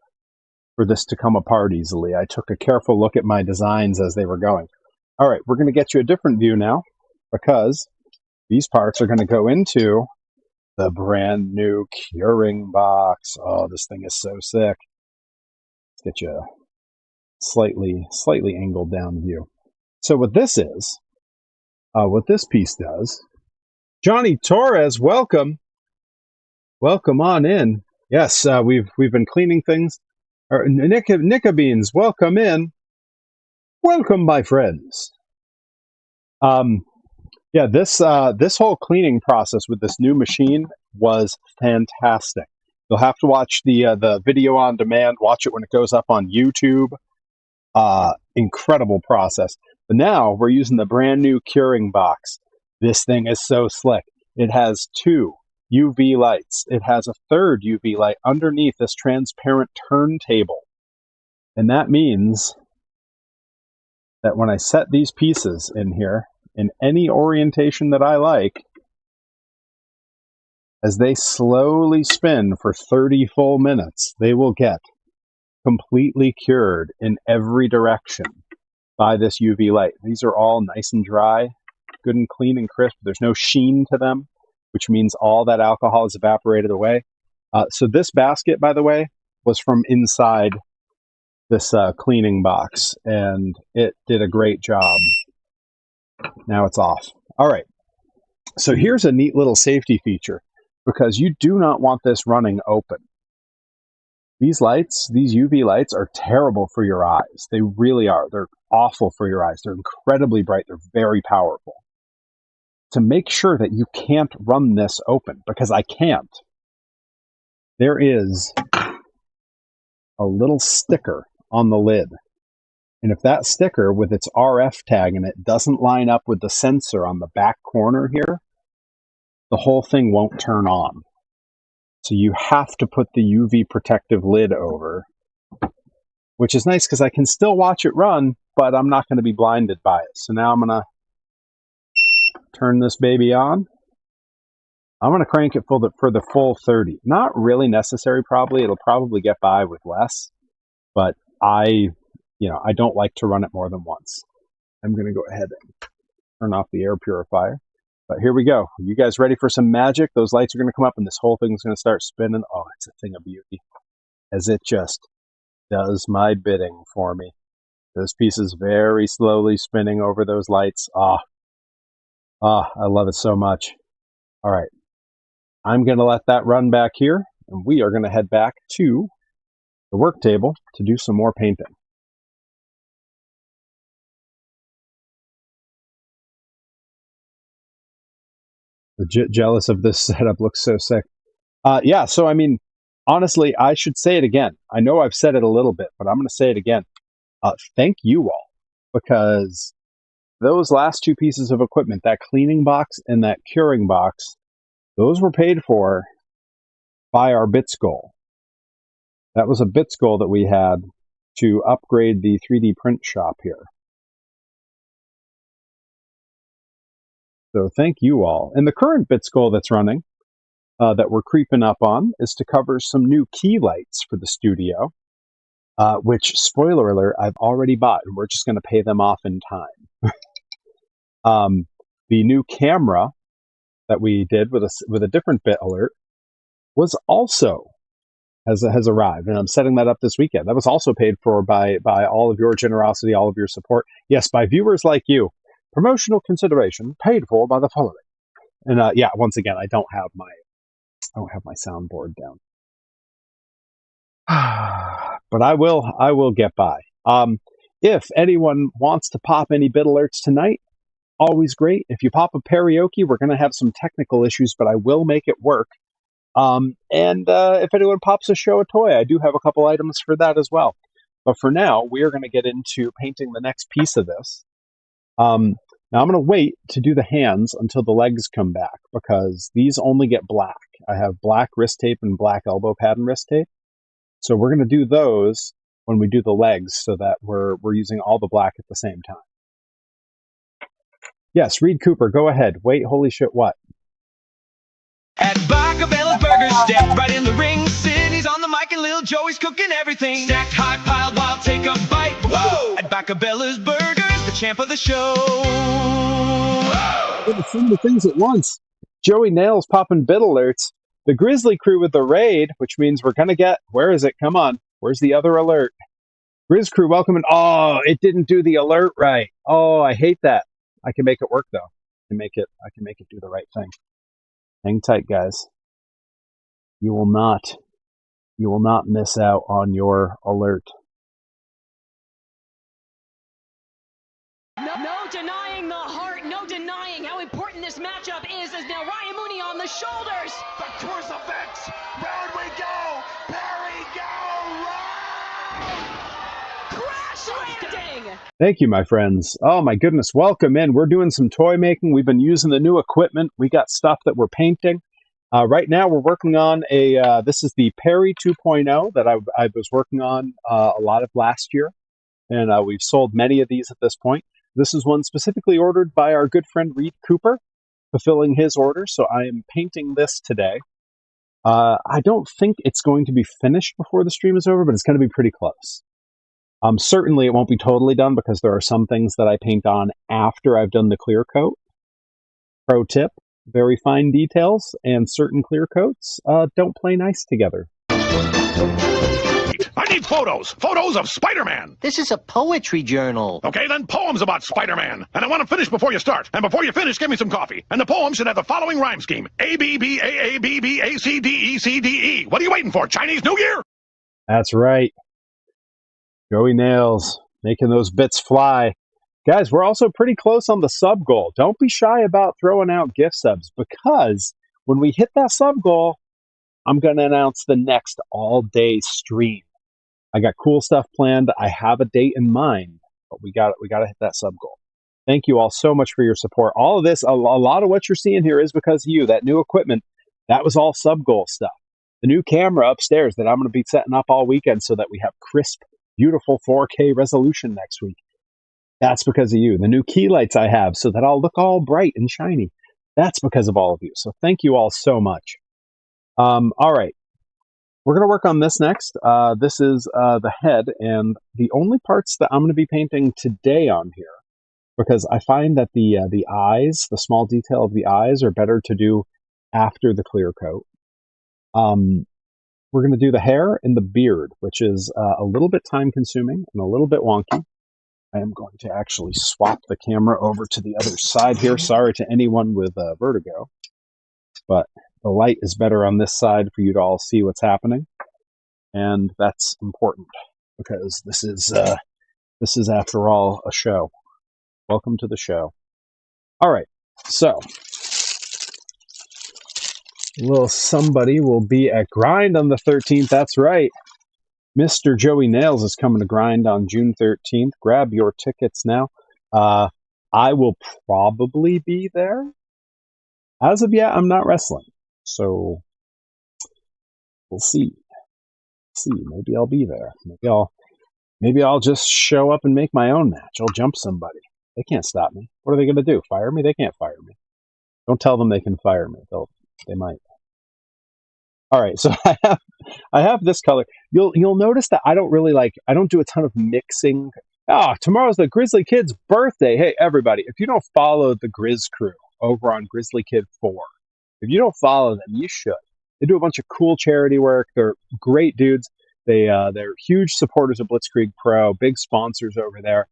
for this to come apart easily. I took a careful look at my designs as they were going. All right, we're going to get you a different view now because these parts are going to go into the brand new curing box. Oh, this thing is so sick. Let's get you a slightly angled down view. So what this is, what this piece does, Johnny Torres, welcome. Welcome on in. Yes, we've been cleaning things. Nicka Beans, welcome in. Welcome, my friends. Yeah, this whole cleaning process with this new machine was fantastic. You'll have to watch the video on demand. Watch it when it goes up on YouTube. Incredible process. But now we're using the brand new curing box. This thing is so slick. It has 2 UV lights. It has a 3rd UV light underneath this transparent turntable. And that means that when I set these pieces in here, in any orientation that I like, as they slowly spin for 30 full minutes, they will get completely cured in every direction by this UV light. These are all nice and dry, good and clean and crisp. There's no sheen to them, which means all that alcohol is evaporated away. So this basket, by the way, was from inside this cleaning box, and it did a great job. Now it's off. All right. So here's a neat little safety feature, because you do not want this running open. These lights, these UV lights, are terrible for your eyes. They really are. They're awful for your eyes. They're incredibly bright. They're very powerful. To make sure that you can't run this open, because I can't, there is a little sticker on the lid. And if that sticker with its RF tag in it doesn't line up with the sensor on the back corner here, the whole thing won't turn on. So you have to put the UV protective lid over, which is nice because I can still watch it run, but I'm not going to be blinded by it. So now I'm going to turn this baby on. I'm going to crank it for the full 30. Not really necessary, probably. It'll probably get by with less, but I don't like to run it more than once. I'm going to go ahead and turn off the air purifier. But here we go. You guys ready for some magic? Those lights are going to come up and this whole thing's going to start spinning. Oh, it's a thing of beauty. As it just does my bidding for me. Those pieces very slowly spinning over those lights. I love it so much. All right. I'm going to let that run back here, and we are going to head back to the work table to do some more painting. Legit jealous of this setup. Looks so sick. Yeah, so I mean, honestly, I should say it again. I know I've said it a little bit, but I'm going to say it again. Thank you all, because those last two pieces of equipment, that cleaning box and that curing box, those were paid for by our bits goal. That was a bits goal that we had to upgrade the 3D print shop here. So thank you all. And the current bits goal that's running, that we're creeping up on, is to cover some new key lights for the studio, which, spoiler alert, I've already bought, and we're just going to pay them off in time. The new camera that we did with a different bit alert was also has arrived, and I'm setting that up this weekend. That was also paid for by all of your generosity, all of your support. Yes, by viewers like you. Promotional consideration paid for by the following. And yeah, once again, I don't have my soundboard down, but I will get by. If anyone wants to pop any bit alerts tonight, always great. If you pop a karaoke, we're going to have some technical issues, but I will make it work. And if anyone pops a show a toy, I do have a couple items for that as well. But for now, we are going to get into painting the next piece of this. Now I'm going to wait to do the hands until the legs come back, because these only get black. I have black wrist tape and black elbow pad and wrist tape. So we're going to do those when we do the legs, so that we're using all the black at the same time. Yes, Reed Cooper, go ahead. Wait, holy shit, what? At Bacabella's Burgers, step right in the ring. Sydney's on the mic and Lil Joey's cooking everything. Stacked high, piled wild, take a bite. Whoa! At Bacabella's Burgers, the champ of the show. So many things at once. Joey Nails popping bit alerts. The Grizzly Crew with the raid, which means we're going to get... Where is it? Come on. Where's the other alert? Grizz Crew, welcome in. Oh, it didn't do the alert right. Oh, I hate that. I can make it work, though. I can make it do the right thing. Hang tight, guys. You will not miss out on your alert. No denying the heart, no denying how important this matchup is, as now Ryan Mooney on the shoulders. The crucifix, round we go, Perry go, round! Crash landing! Thank you, my friends. Oh my goodness, welcome in. We're doing some toy making. We've been using the new equipment. We got stuff that we're painting. Right now we're working on this is the Perry 2.0 that I was working on a lot of last year. And we've sold many of these at this point. This is one specifically ordered by our good friend Reed Cooper, fulfilling his order. So I am painting this today. I don't think it's going to be finished before the stream is over, but it's going to be pretty close. Certainly it won't be totally done, because there are some things that I paint on after I've done the clear coat. Pro tip, very fine details and certain clear coats don't play nice together. I need photos of Spider-Man. This is a poetry journal. Okay, then poems about Spider-Man. And I want to finish before you start. And before you finish, give me some coffee. And the poem should have the following rhyme scheme. A-B-B-A-A-B-B-A-C-D-E-C-D-E. What are you waiting for, Chinese New Year? That's right. Joey Nails, making those bits fly. Guys, we're also pretty close on the sub goal. Don't be shy about throwing out gift subs, because when we hit that sub goal, I'm going to announce the next all-day stream. I got cool stuff planned. I have a date in mind. but we got to hit that sub goal. Thank you all so much for your support. All of this, a lot of what you're seeing here is because of you. That new equipment, that was all sub goal stuff. The new camera upstairs that I'm going to be setting up all weekend so that we have crisp, beautiful 4K resolution next week. That's because of you. The new key lights I have so that I'll look all bright and shiny. That's because of all of you. So thank you all so much. All right. We're going to work on this next. This is the head, and the only parts that I'm going to be painting today on here, because I find that the eyes, the small detail of the eyes, are better to do after the clear coat. We're going to do the hair and the beard, which is a little bit time consuming and a little bit wonky. I am going to actually swap the camera over to the other side here. Sorry to anyone with vertigo, but the light is better on this side for you to all see what's happening. And that's important because this is after all a show. Welcome to the show. All right, so little somebody will be at Grind on the 13th. That's right. Mr. Joey Nails is coming to Grind on June 13th. Grab your tickets now. I will probably be there. As of yet, I'm not wrestling, so we'll see. Maybe I'll be there. Maybe I'll just show up and make my own match. I'll jump somebody. They can't stop me. What are they going to do? Fire me? They can't fire me. Don't tell them they can fire me. They might. All right, so I have this color. You'll notice that I don't do a ton of mixing. Tomorrow's the Grizzly Kid's birthday. Hey, everybody, if you don't follow the Grizz crew over on Grizzly Kid 4, if you don't follow them, you should. They do a bunch of cool charity work. They're great dudes. They're huge supporters of Blitzkrieg Pro, big sponsors over there.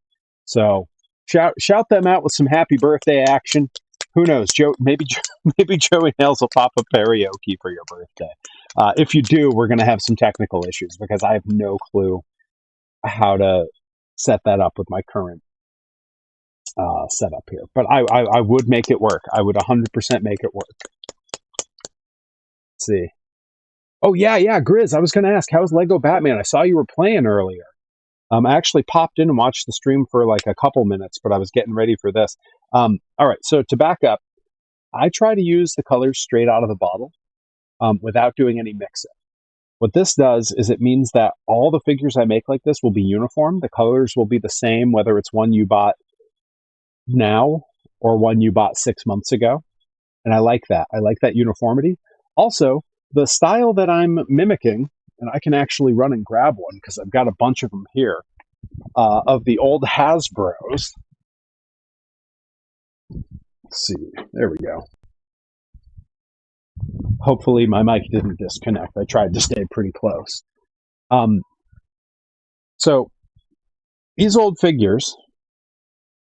So shout them out with some happy birthday action. Who knows? Maybe Joey Nails will pop up karaoke for your birthday. If you do, we're going to have some technical issues because I have no clue how to set that up with my current setup here. But I would make it work. I would 100% make it work. Let's see. Oh, yeah, Grizz. I was going to ask, how's Lego Batman? I saw you were playing earlier. I actually popped in and watched the stream for like a couple minutes, but I was getting ready for this. All right, so to back up, I try to use the colors straight out of the bottle without doing any mixing. What this does is it means that all the figures I make like this will be uniform. The colors will be the same, whether it's one you bought now or one you bought 6 months ago. And I like that. I like that uniformity. Also, the style that I'm mimicking, and I can actually run and grab one because I've got a bunch of them here, of the old Hasbros. Let's see. There we go. Hopefully my mic didn't disconnect. I tried to stay pretty close. So these old figures,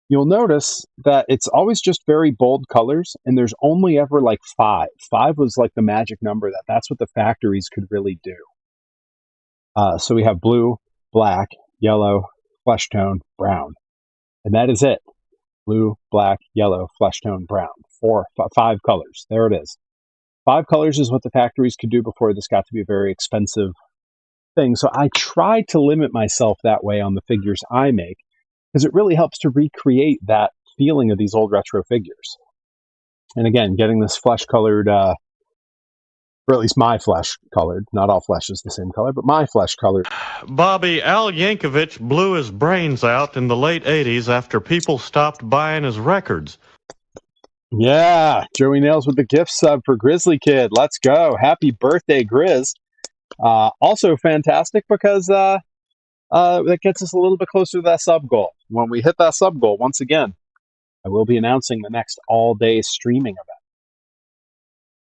you'll notice that it's always just very bold colors, and there's only ever like 5. 5 was like the magic number. That's what the factories could really do. So we have blue, black, yellow, flesh tone, brown. And that is it. Blue, black, yellow, flesh tone, brown. 5 colors. There it is. 5 colors is what the factories could do before this got to be a very expensive thing. So I try to limit myself that way on the figures I make because it really helps to recreate that feeling of these old retro figures. And again, getting this flesh-colored, or at least my flesh-colored, not all flesh is the same color, but my flesh-colored. Bobby, Al Yankovic blew his brains out in the late 80s after people stopped buying his records. Yeah, Joey Nails with the gift sub for Grizzly Kid. Let's go. Happy birthday, Grizz. Also fantastic because that gets us a little bit closer to that sub goal. When we hit that sub goal, once again, I will be announcing the next all-day streaming event.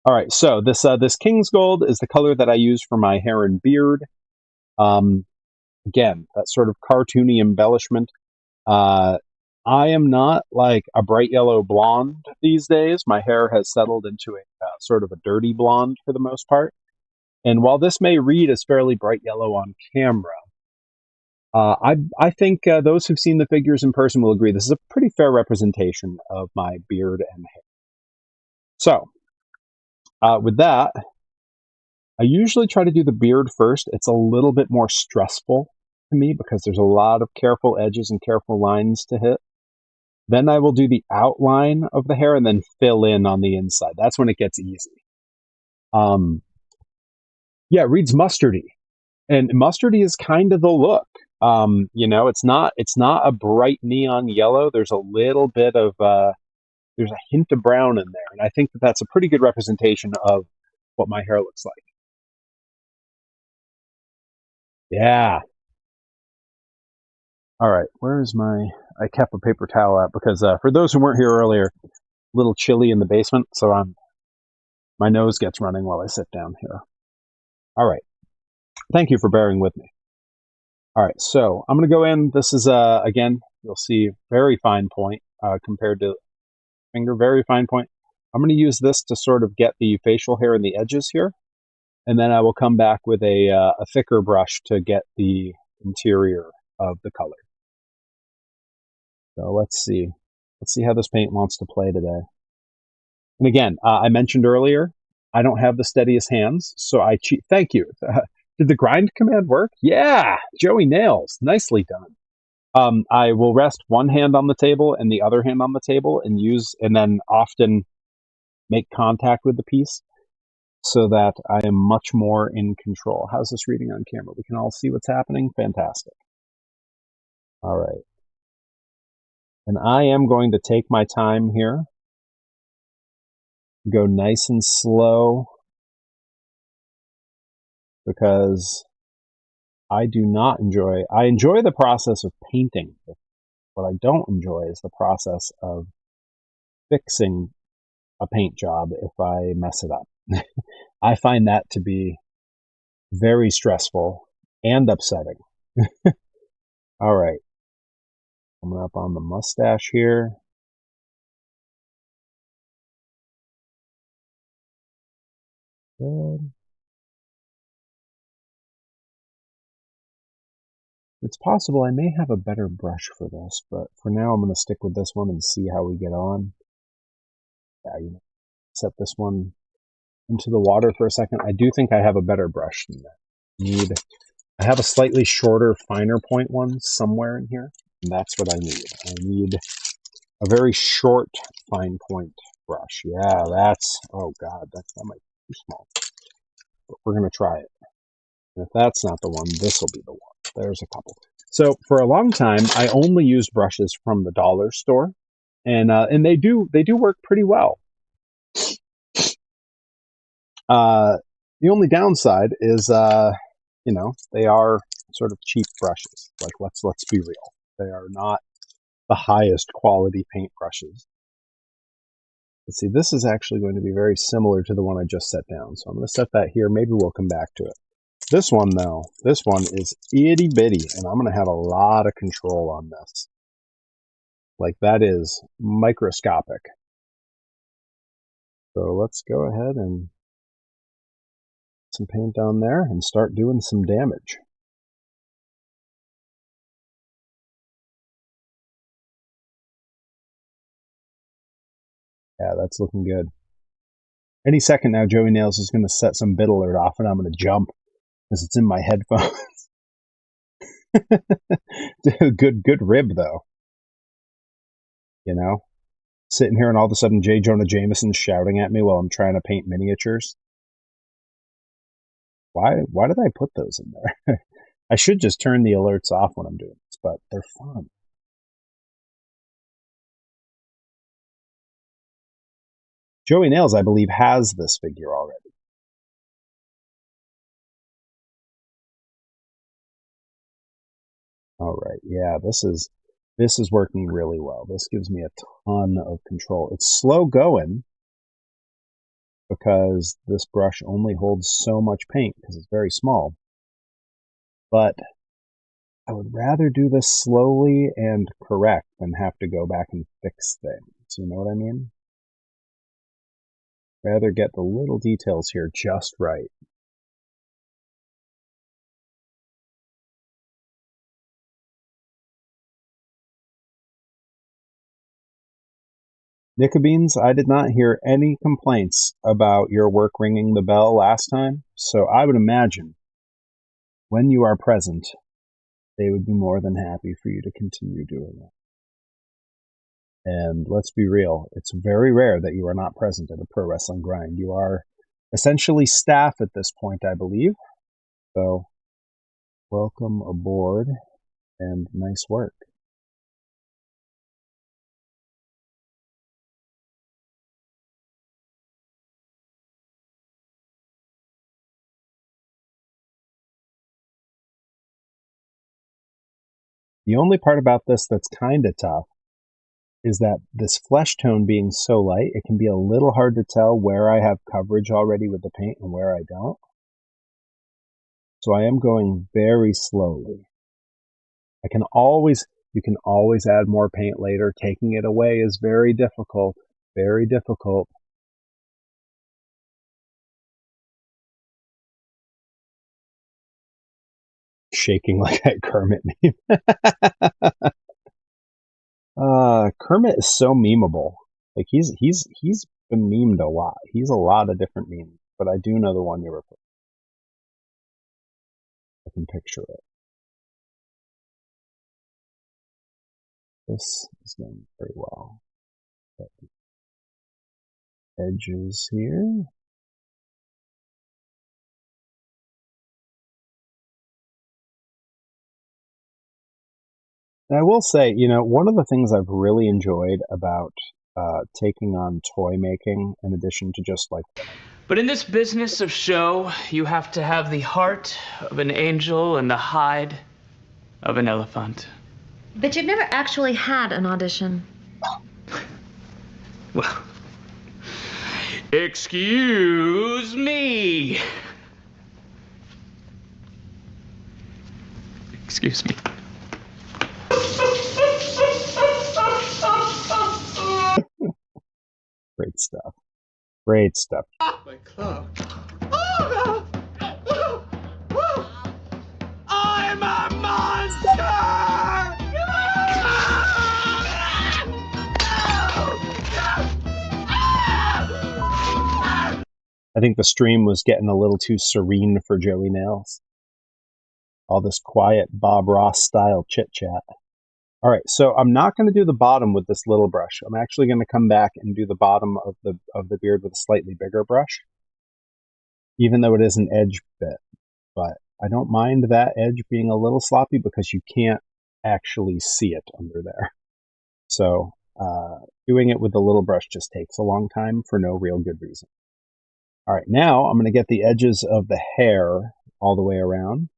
All right, so this King's Gold is the color that I use for my hair and beard. Again, that sort of cartoony embellishment. I am not like a bright yellow blonde these days. My hair has settled into a sort of a dirty blonde for the most part. And while this may read as fairly bright yellow on camera, I think those who've seen the figures in person will agree this is a pretty fair representation of my beard and hair. So, with that, I usually try to do the beard first. It's a little bit more stressful to me because there's a lot of careful edges and careful lines to hit. Then I will do the outline of the hair and then fill in on the inside. That's when it gets easy. Yeah, it reads mustardy, and mustardy is kind of the look. It's not a bright neon yellow. There's a little bit of there's a hint of brown in there, and I think that that's a pretty good representation of what my hair looks like. Yeah. All right, where's I kept a paper towel out because for those who weren't here earlier, a little chilly in the basement, so my nose gets running while I sit down here. All right. Thank you for bearing with me. All right, so I'm going to go in. This is, again, you'll see very fine point compared to finger, very fine point. I'm going to use this to sort of get the facial hair in the edges here, and then I will come back with a thicker brush to get the interior of the color. So let's see. Let's see how this paint wants to play today. And again, I mentioned earlier, I don't have the steadiest hands, so I cheat. Thank you. Did the grind command work? Yeah, Joey nails. Nicely done. I will rest one hand on the table and the other hand on the table and then often make contact with the piece so that I am much more in control. How's this reading on camera? We can all see what's happening? Fantastic. All right. And I am going to take my time here, go nice and slow, because I enjoy the process of painting. What I don't enjoy is the process of fixing a paint job if I mess it up. I find that to be very stressful and upsetting. All right. Coming up on the mustache here. Good. It's possible I may have a better brush for this, but for now I'm going to stick with this one and see how we get on. Yeah, set this one into the water for a second. I do think I have a better brush than that. I have a slightly shorter, finer point one somewhere in here, and that's what I need. I need a very short, fine point brush. Yeah, oh God, that might be too small. But we're going to try it. And if that's not the one, this will be the one. There's a couple. So for a long time, I only used brushes from the dollar store, and they do work pretty well. The only downside is, they are sort of cheap brushes. Like, let's be real. They are not the highest quality paint brushes. Let's see, this is actually going to be very similar to the one I just set down. So I'm going to set that here. Maybe we'll come back to it. This one, though, this one is itty bitty, and I'm going to have a lot of control on this. Like, that is microscopic. So let's go ahead and some paint down there and start doing some damage. Yeah, that's looking good. Any second now, Joey Nails is going to set some bit alert off, and I'm going to jump because it's in my headphones. Dude, good rib though. Sitting here and all of a sudden J. Jonah Jameson's shouting at me while I'm trying to paint miniatures. Why did I put those in there? I should just turn the alerts off when I'm doing this, but they're fun. Joey Nails, I believe, has this figure already. All right, yeah, this is working really well. This gives me a ton of control. It's slow going because this brush only holds so much paint because it's very small. But I would rather do this slowly and correct than have to go back and fix things. You know what I mean? Rather get the little details here just right. Nickabeans, I did not hear any complaints about your work ringing the bell last time, so I would imagine when you are present, they would be more than happy for you to continue doing it. And let's be real, it's very rare that you are not present at a pro wrestling grind. You are essentially staff at this point, I believe. So, welcome aboard and nice work. The only part about this that's kind of tough is that this flesh tone being so light, it can be a little hard to tell where I have coverage already with the paint and where I don't. So I am going very slowly. You can always add more paint later. Taking it away is very difficult, very difficult. Shaking like that Kermit meme. Kermit is so memeable. Like he's been memed a lot. He's a lot of different memes, but I do know the one you're referring to. I can picture it. This is going very well. Edges here. And I will say, one of the things I've really enjoyed about taking on toy making, in addition to just like. But in this business of show, you have to have the heart of an angel and the hide of an elephant. But you've never actually had an audition. Well, excuse me. Excuse me. Great stuff. Great stuff. My club. I'm a monster! I think the stream was getting a little too serene for Joey Nails. All this quiet Bob Ross style chit chat. All right, so I'm not going to do the bottom with this little brush. I'm actually going to come back and do the bottom of the beard with a slightly bigger brush, even though it is an edge bit. But I don't mind that edge being a little sloppy because you can't actually see it under there. So doing it with the little brush just takes a long time for no real good reason. All right, now I'm going to get the edges of the hair all the way around.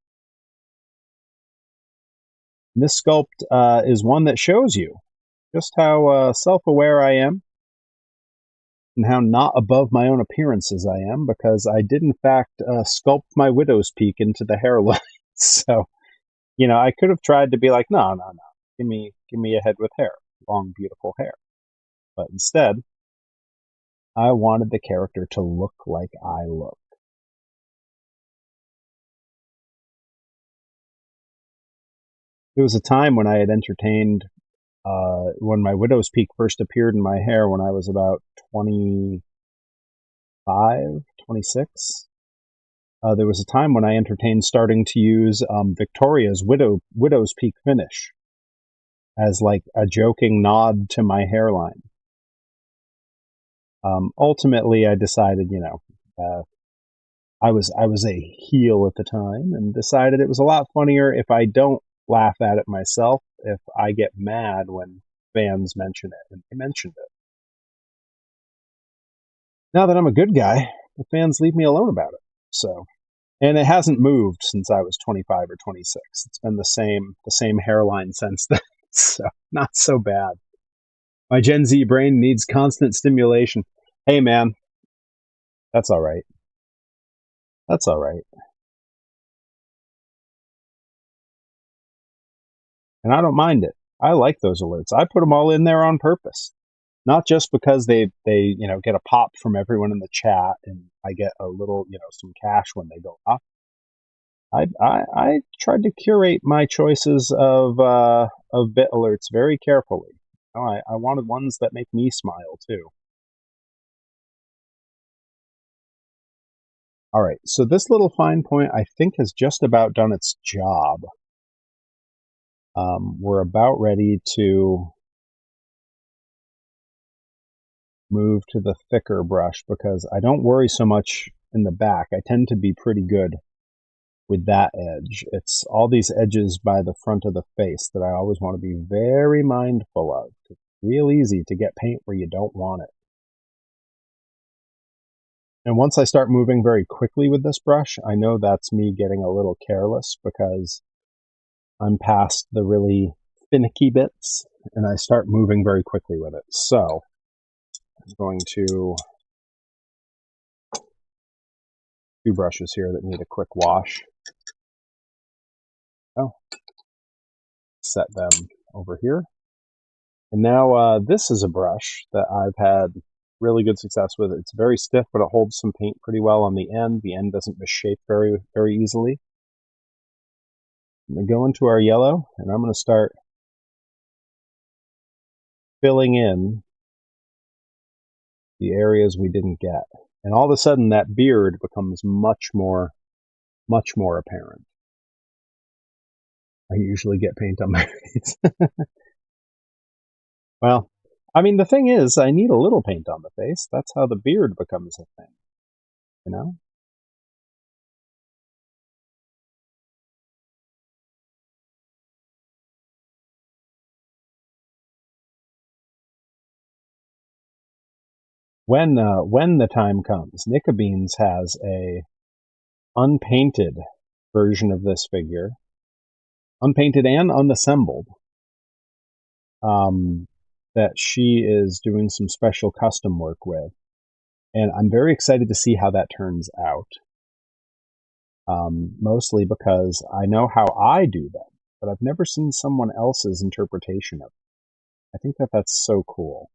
This sculpt is one that shows you just how self-aware I am and how not above my own appearances I am, because I did in fact sculpt my widow's peak into the hairline. So, I could have tried to be like, no, give me a head with hair, long, beautiful hair. But instead, I wanted the character to look like I look. There was a time when I had entertained, when my widow's peak first appeared in my hair when I was about 25, 26. There was a time when I entertained starting to use Victoria's widow's peak finish as like a joking nod to my hairline. Ultimately, I decided, I was a heel at the time and decided it was a lot funnier if I don't laugh at it myself, if I get mad when fans mention it, and they mentioned it. Now that I'm a good guy, the fans leave me alone about it. So, and it hasn't moved since I was 25 or 26. It's been the same hairline since then. So, not so bad. My Gen Z brain needs constant stimulation. Hey, man, that's all right. That's all right. And I don't mind it. I like those alerts. I put them all in there on purpose. Not just because they get a pop from everyone in the chat and I get a little, some cash when they go off. I tried to curate my choices of bit alerts very carefully. I wanted ones that make me smile too. All right, so this little fine point I think has just about done its job. we're about ready to move to the thicker brush because I don't worry so much in the back. I tend to be pretty good with that edge. It's all these edges by the front of the face that I always want to be very mindful of. It's real easy to get paint where you don't want it. And once I start moving very quickly with this brush, I know that's me getting a little careless because I'm past the really finicky bits and I start moving very quickly with it. So I'm going to two brushes here that need a quick wash. Oh, set them over here. And now this is a brush that I've had really good success with. It's very stiff, but it holds some paint pretty well on the end. The end doesn't misshape very easily. I'm going to go into our yellow, and I'm going to start filling in the areas we didn't get. And all of a sudden, that beard becomes much more apparent. I usually get paint on my face. Well, I mean, the thing is, I need a little paint on the face. That's how the beard becomes a thing, you know? When the time comes, Nika Beans has a unpainted version of this figure, unpainted and unassembled, that she is doing some special custom work with. And I'm very excited to see how that turns out. Mostly because I know how I do them, but I've never seen someone else's interpretation of it. I think that that's so cool.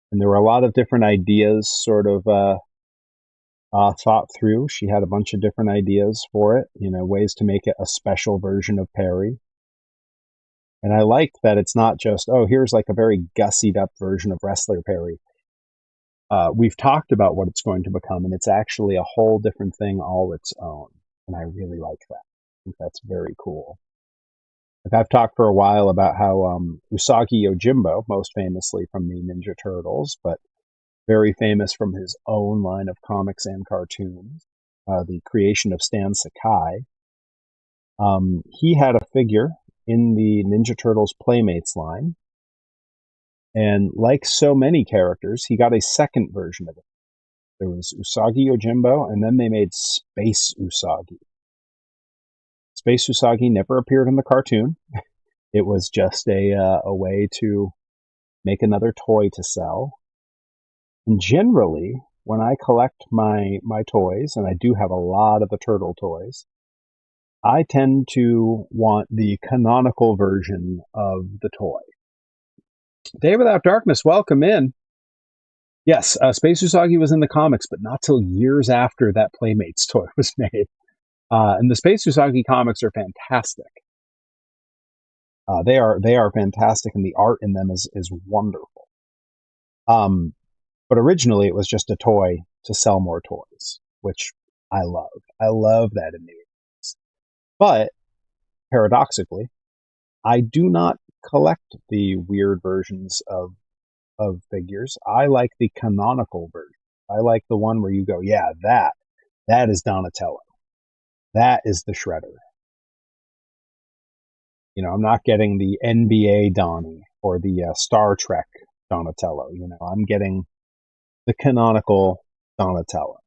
And there were a lot of different ideas sort of thought through. She had a bunch of different ideas for it, you know, ways to make it a special version of Perry. And I like that it's not just, oh, here's like a very gussied up version of Wrestler Perry. We've talked about what it's going to become, and it's actually a whole different thing all its own. And I really like that. I think that's very cool. Like I've talked for a while about how Usagi Yojimbo, most famously from the Ninja Turtles, but very famous from his own line of comics and cartoons, the creation of Stan Sakai. He had a figure in the Ninja Turtles Playmates line, and like so many characters, he got a second version of it. There was Usagi Yojimbo, and then they made Space Usagi. Space Usagi never appeared in the cartoon. It was just a way to make another toy to sell. And generally, when I collect my toys, and I do have a lot of the turtle toys, I tend to want the canonical version of the toy. Day Without Darkness, welcome in. Yes, Space Usagi was in the comics, but not till years after that Playmates toy was made. And the Space Usagi comics are fantastic. They are fantastic, and the art in them is wonderful. But originally, it was just a toy to sell more toys, which I love. I love that in the 80s. But paradoxically, I do not collect the weird versions of figures. I like the canonical version. I like the one where you go, yeah, that is Donatello. That is the Shredder. You know, I'm not getting the NBA Donnie or the Star Trek Donatello. You know, I'm getting the canonical Donatello.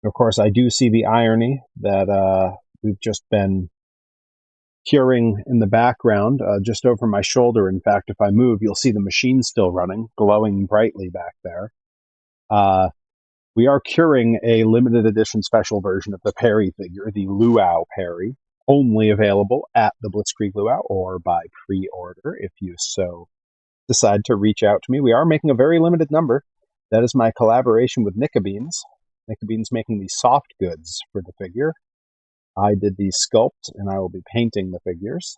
Of course, I do see the irony that we've just been curing in the background, just over my shoulder. In fact, if I move, you'll see the machine still running, glowing brightly back there. We are curing a limited edition special version of the Perry figure, the Luau Perry, only available at the Blitzkrieg Luau or by pre-order if you so decide to reach out to me. We are making a very limited number. That is my collaboration with Nika Beans. Nika Beans making the soft goods for the figure. I did the sculpt, and I will be painting the figures.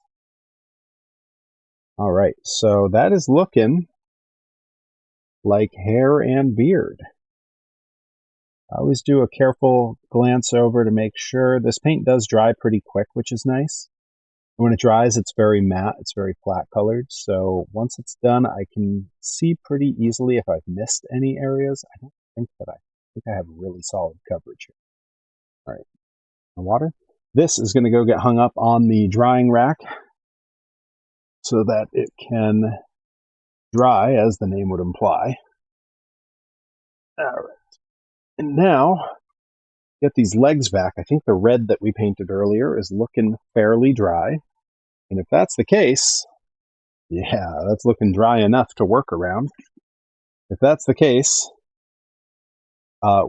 All right, so that is looking like hair and beard. I always do a careful glance over to make sure. This paint does dry pretty quick, which is nice. When it dries, it's very matte. It's very flat colored. So once it's done, I can see pretty easily if I've missed any areas. I don't think that I think I have really solid coverage here. All right, the water. This is going to go get hung up on the drying rack so that it can dry, as the name would imply. All right, and now get these legs back. I think the red that we painted earlier is looking fairly dry. And if that's the case, yeah, that's looking dry enough to work around. If that's the case,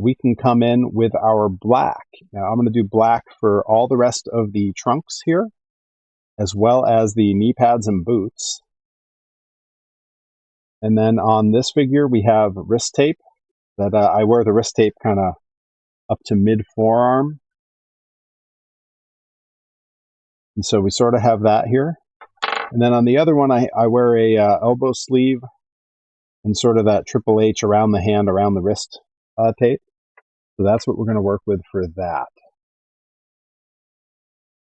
we can come in with our black. Now I'm going to do black for all the rest of the trunks here, as well as the knee pads and boots. And then on this figure, we have wrist tape that I wear the wrist tape kind of up to mid forearm. And so we sort of have that here. And then on the other one, I wear a elbow sleeve and sort of that Triple H around the hand, around the wrist tape. So that's what we're going to work with for that.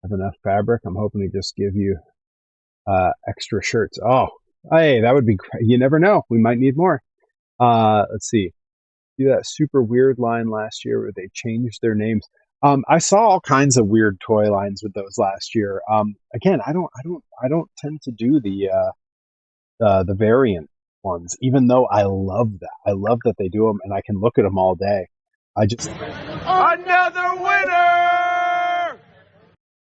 Have enough fabric. I'm hoping to just give you extra shirts. Oh, hey, that would be great. You never know. We might need more. Let's see. Do that super weird line last year where they changed their names. I saw all kinds of weird toy lines with those last year. Again, I don't tend to do the variant ones, even though I love that. I love that they do them, and I can look at them all day. I just Another winner!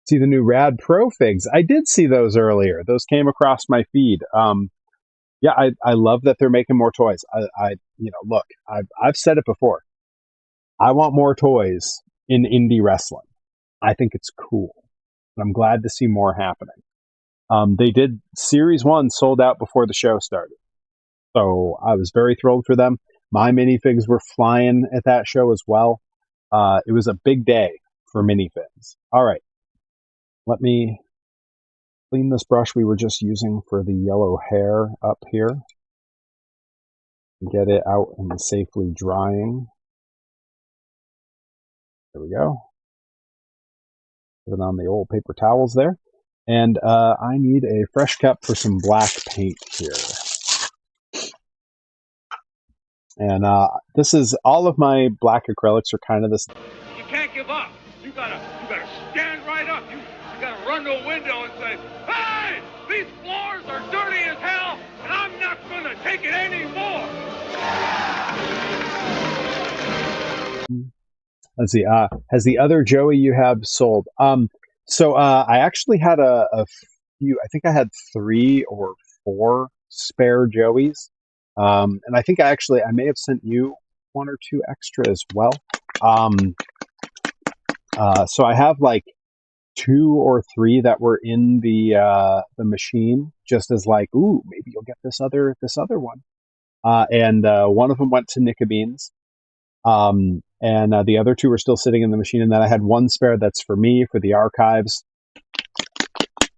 see the new Rad Pro figs. I did see those earlier. Those came across my feed. Yeah, I love that they're making more toys. Look, I've said it before. I want more toys in indie wrestling. I think it's cool. And I'm glad to see more happening. They did Series 1 sold out before the show started. So I was very thrilled for them. My minifigs were flying at that show as well. It was a big day for minifigs. All right. Let me clean this brush we were just using for the yellow hair up here. Get it out and safely drying. There we go. Put it on the old paper towels there. And I need a fresh cup for some black paint here. And this is all of my black acrylics are kind of this. You can't give up. You gotta stand right up. You gotta run to a window and say, "Hey, these floors are dirty as hell, and I'm not gonna take it anymore." Let's see. Has the other Joey you have sold? So I actually had a few. I think I had 3 or 4 spare Joeys. And I think I may have sent you 1 or 2 extra as well. So I have like 2 or 3 that were in the machine, just as like, ooh, maybe you'll get this other one. And one of them went to Nickabeans. And the other 2 are still sitting in the machine. And then I had 1 spare that's for me, for the archives.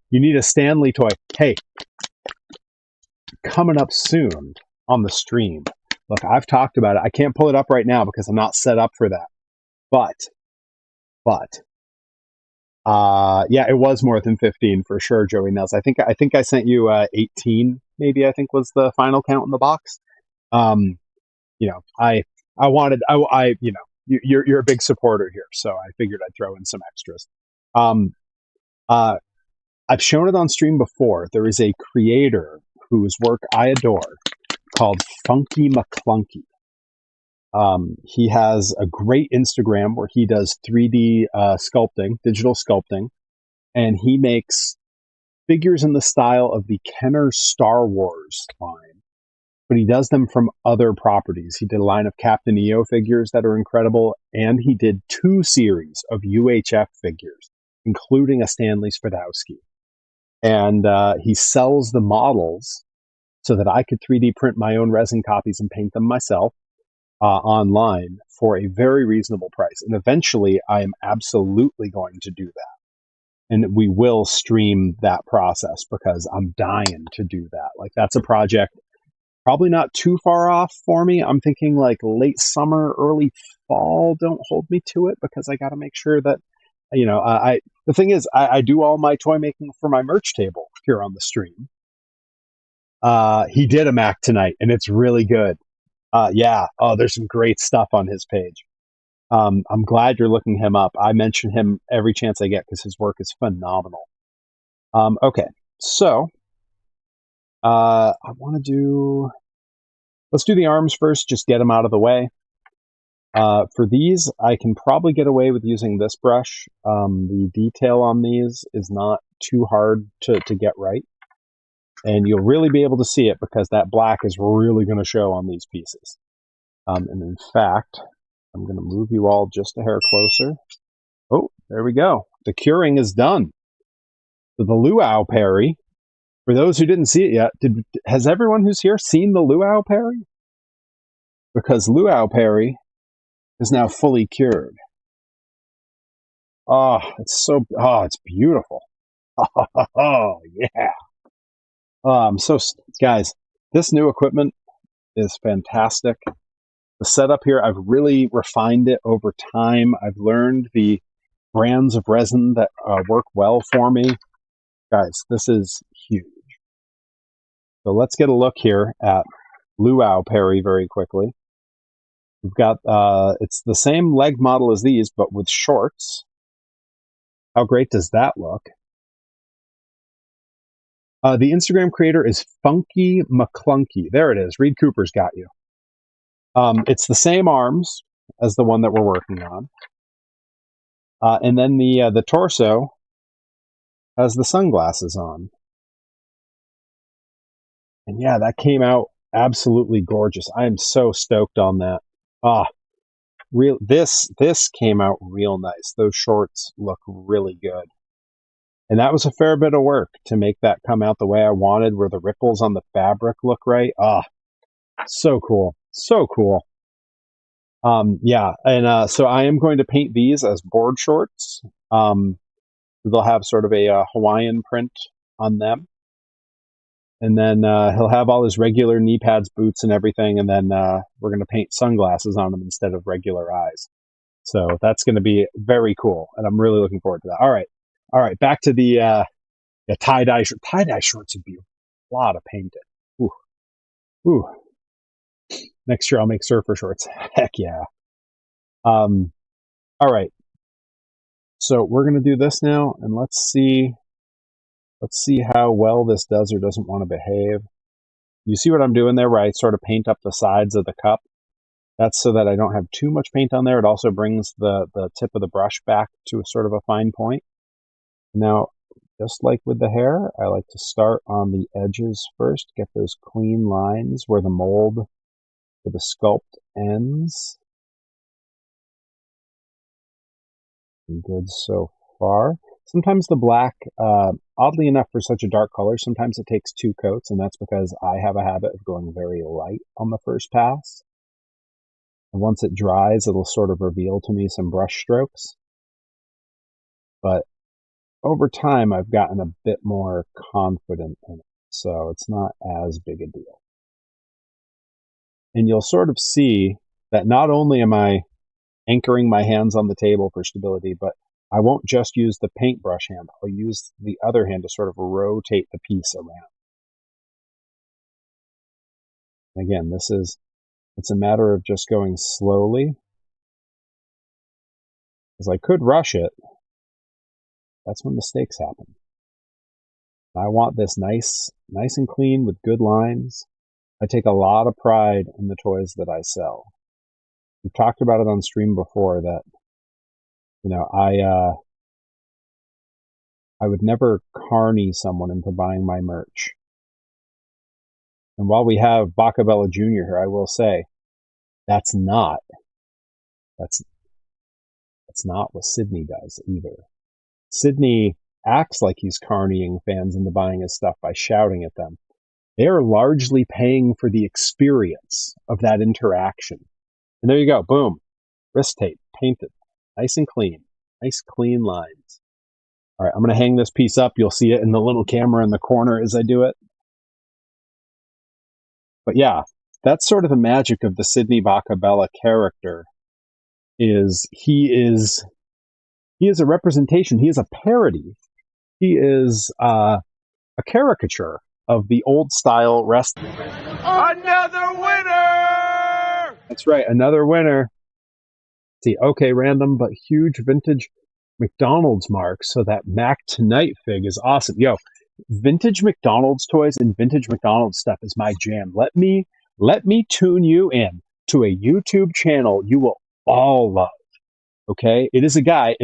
You need a Stanley toy. Hey, coming up soon on the stream. Look, I've talked about it. I can't pull it up right now because I'm not set up for that. But, yeah, it was more than 15 for sure, Joey Nels. I think I sent you 18, maybe, I think was the final count in the box. You're a big supporter here, so I figured I'd throw in some extras. I've shown it on stream before. There is a creator whose work I adore called Funky McClunky. He has a great Instagram where he does 3D sculpting, digital sculpting, and he makes figures in the style of the Kenner Star Wars line, but he does them from other properties. He did a line of Captain EO figures that are incredible, and he did 2 series of UHF figures, including a Stanley Spadowski. And he sells the models so that I could 3D print my own resin copies and paint them myself online for a very reasonable price. And eventually, I am absolutely going to do that. And we will stream that process because I'm dying to do that. Like, that's a project probably not too far off for me. I'm thinking like late summer, early fall, don't hold me to it, because I got to make sure that, the thing is, I do all my toy making for my merch table here on the stream. He did a Mac tonight, and it's really good. Yeah. Oh, there's some great stuff on his page. I'm glad you're looking him up. I mention him every chance I get because his work is phenomenal. Okay, so I want to do. Let's do the arms first. Just get them out of the way. For these, I can probably get away with using this brush. The detail on these is not too hard to get right. And you'll really be able to see it because that black is really going to show on these pieces. And in fact, I'm going to move you all just a hair closer. Oh, there we go. The curing is done. So the luau Perry, for those who didn't see it yet, has everyone who's here seen the luau Perry? Because luau Perry is now fully cured. Oh, it's beautiful. Oh, yeah. Guys, this new equipment is fantastic. The setup here, I've really refined it over time. I've learned the brands of resin that work well for me. Guys, this is huge. So let's get a look here at luau Perry very quickly. We've got, it's the same leg model as these, but with shorts. How great does that look? The Instagram creator is Funky McClunky. There it is. Reed Cooper's got you. It's the same arms as the one that we're working on. And then the torso has the sunglasses on. And yeah, that came out absolutely gorgeous. I am so stoked on that. This came out real nice. Those shorts look really good. And that was a fair bit of work to make that come out the way I wanted, where the ripples on the fabric look right. So cool. So cool. Yeah, and so I am going to paint these as board shorts. They'll have sort of a Hawaiian print on them. And then he'll have all his regular knee pads, boots, and everything. And then we're going to paint sunglasses on them instead of regular eyes. So that's going to be very cool. And I'm really looking forward to that. All right. Back to the tie-dye shorts. Tie-dye shorts would be a lot of painting. Ooh. Next year I'll make surfer shorts. Heck yeah. All right. So we're going to do this now, and let's see how well this does or doesn't want to behave. You see what I'm doing there, where I sort of paint up the sides of the cup? That's so that I don't have too much paint on there. It also brings the tip of the brush back to a sort of a fine point. Now, just like with the hair, I like to start on the edges first, get those clean lines where the mold for the sculpt ends. Good so far. Sometimes the black, oddly enough for such a dark color, sometimes it takes 2 coats, and that's because I have a habit of going very light on the first pass. And once it dries, it'll sort of reveal to me some brush strokes. But over time, I've gotten a bit more confident in it, so it's not as big a deal. And you'll sort of see that not only am I anchoring my hands on the table for stability, but I won't just use the paintbrush hand. I'll use the other hand to sort of rotate the piece around. Again, it's a matter of just going slowly, because I could rush it. That's when mistakes happen. I want this nice and clean with good lines. I take a lot of pride in the toys that I sell. We've talked about it on stream before that, I would never carny someone into buying my merch. And while we have Bacabella Jr. here, I will say that's not what Sydney does either. Sydney acts like he's carnying fans into buying his stuff by shouting at them. They are largely paying for the experience of that interaction. And there you go. Boom. Wrist tape. Painted. Nice and clean. Nice clean lines. All right, I'm going to hang this piece up. You'll see it in the little camera in the corner as I do it. But yeah, that's sort of the magic of the Sydney Bacabella character. is he is a representation. He is a parody. He is a caricature of the old style wrestling. Another winner! That's right, another winner. See, okay, random but huge vintage McDonald's mark. So that Mac Tonight fig is awesome. Yo, vintage McDonald's toys and vintage McDonald's stuff is my jam. Let me tune you in to a YouTube channel you will all love. Okay, it's a guy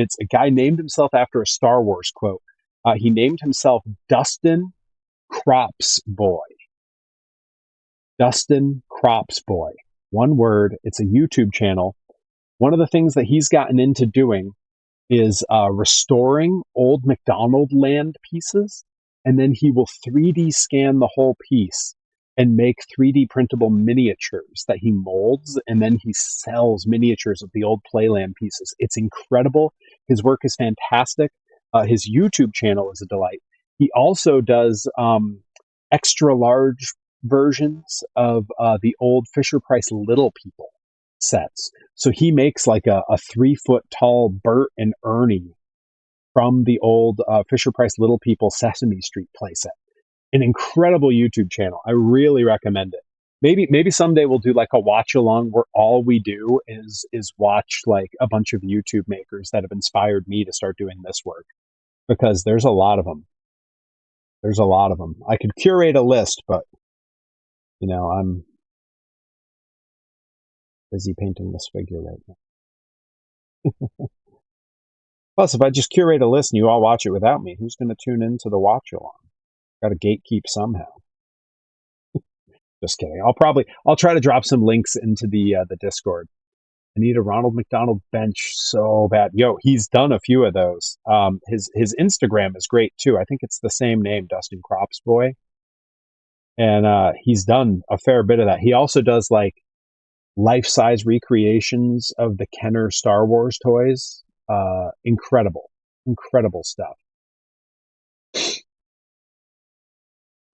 named himself after a Star Wars quote. He named himself Dustin Crops Boy. Dustin Crops Boy. One word. It's a YouTube channel. One of the things that he's gotten into doing is restoring old McDonald land pieces, and then he will 3D scan the whole piece and make 3D printable miniatures that he molds, and then he sells miniatures of the old Playland pieces. It's incredible. His work is fantastic. His YouTube channel is a delight. He also does extra large versions of the old Fisher Price Little People sets. So he makes like a 3-foot tall Bert and Ernie from the old Fisher Price Little People Sesame Street playset. An incredible YouTube channel. I really recommend it. Maybe someday we'll do like a watch along where all we do is watch like a bunch of YouTube makers that have inspired me to start doing this work, because there's a lot of them. There's a lot of them. I could curate a list, but I'm busy painting this figure right now. Plus, if I just curate a list and you all watch it without me, who's going to tune into the watch along? Got to gatekeep somehow. Just kidding. I'll try to drop some links into the Discord. I need a Ronald McDonald bench so bad. Yo, he's done a few of those. His Instagram is great too. I think it's the same name, Dustin Crops Boy. And he's done a fair bit of that. He also does like life-size recreations of the Kenner Star Wars toys. Incredible stuff.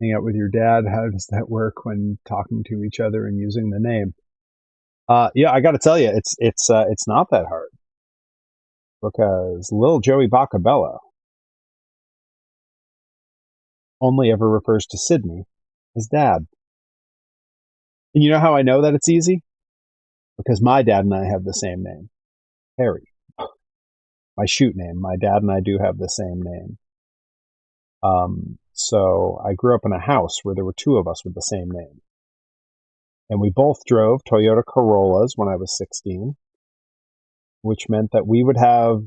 Hang out with your dad. How does that work when talking to each other and using the name? Yeah, I got to tell you, it's not that hard, because little Joey Bacabella only ever refers to Sydney as Dad. And you know how I know that it's easy? Because my dad and I have the same name, Harry. My shoot name. My dad and I do have the same name. So I grew up in a house where there were two of us with the same name. And we both drove Toyota Corollas when I was 16, which meant that we would have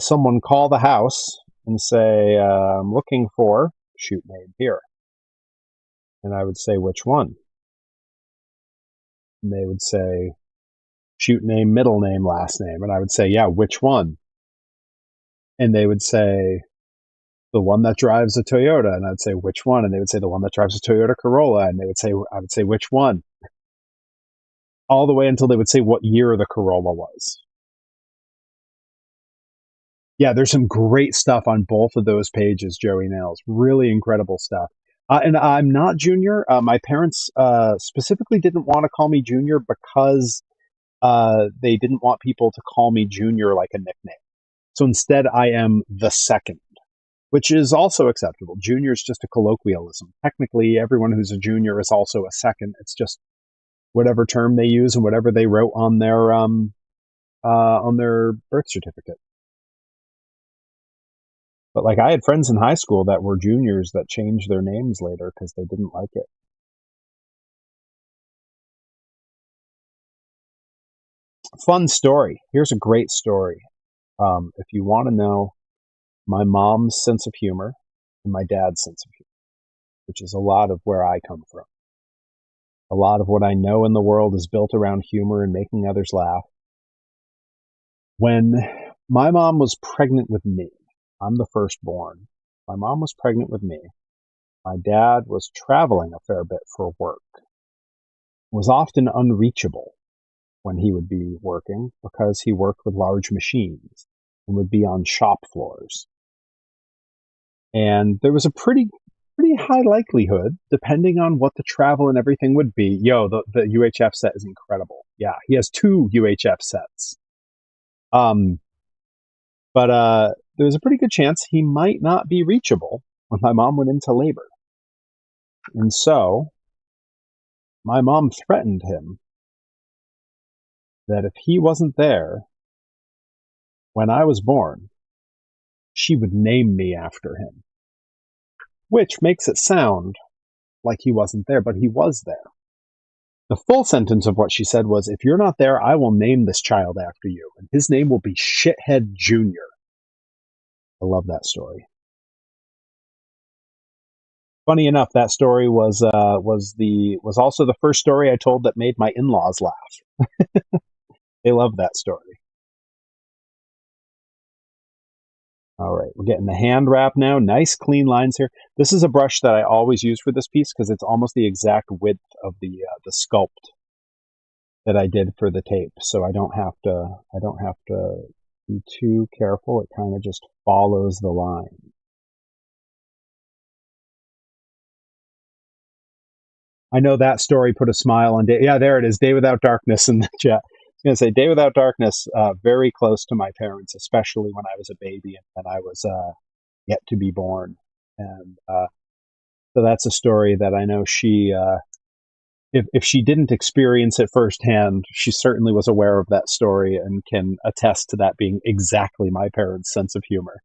someone call the house and say, I'm looking for shoot name here. And I would say, which one? And they would say, shoot name, middle name, last name. And I would say, yeah, which one? And they would say, the one that drives a Toyota. And I'd say, which one? And they would say, the one that drives a Toyota Corolla. And I would say, which one? All the way until they would say what year the Corolla was. Yeah, there's some great stuff on both of those pages, Joey Nails. Really incredible stuff. And I'm not Junior. My parents specifically didn't want to call me Junior because they didn't want people to call me Junior like a nickname. So instead, I am the second, which is also acceptable. Junior is just a colloquialism. Technically, everyone who's a junior is also a second. It's just whatever term they use and whatever they wrote on their birth certificate. But like, I had friends in high school that were juniors that changed their names later because they didn't like it. Fun story. Here's a great story. If you want to know my mom's sense of humor and my dad's sense of humor, which is a lot of where I come from. A lot of what I know in the world is built around humor and making others laugh. When my mom was pregnant with me, I'm the firstborn. My mom was pregnant with me. My dad was traveling a fair bit for work. Was often unreachable when he would be working because he worked with large machines and would be on shop floors. And there was a pretty pretty high likelihood, depending on what the travel and everything would be. Yo, the UHF set is incredible. Yeah, he has 2 UHF sets. But there's a pretty good chance he might not be reachable when my mom went into labor. And so, my mom threatened him that if he wasn't there when I was born, she would name me after him. Which makes it sound like he wasn't there, but he was there. The full sentence of what she said was, if you're not there, I will name this child after you, and his name will be Shithead Jr. I love that story. Funny enough, that story was also the first story I told that made my in-laws laugh. They love that story. All right, we're getting the hand wrap now. Nice clean lines here. This is a brush that I always use for this piece because it's almost the exact width of the sculpt that I did for the tape. So I don't have to be too careful. It kind of just follows the line. I know that story put a smile on Day. Yeah, there it is. Day Without Darkness in the chat. I was going to say Day Without Darkness, very close to my parents, especially when I was a baby and I was yet to be born. And so that's a story that I know she, if she didn't experience it firsthand, she certainly was aware of that story and can attest to that being exactly my parents' sense of humor.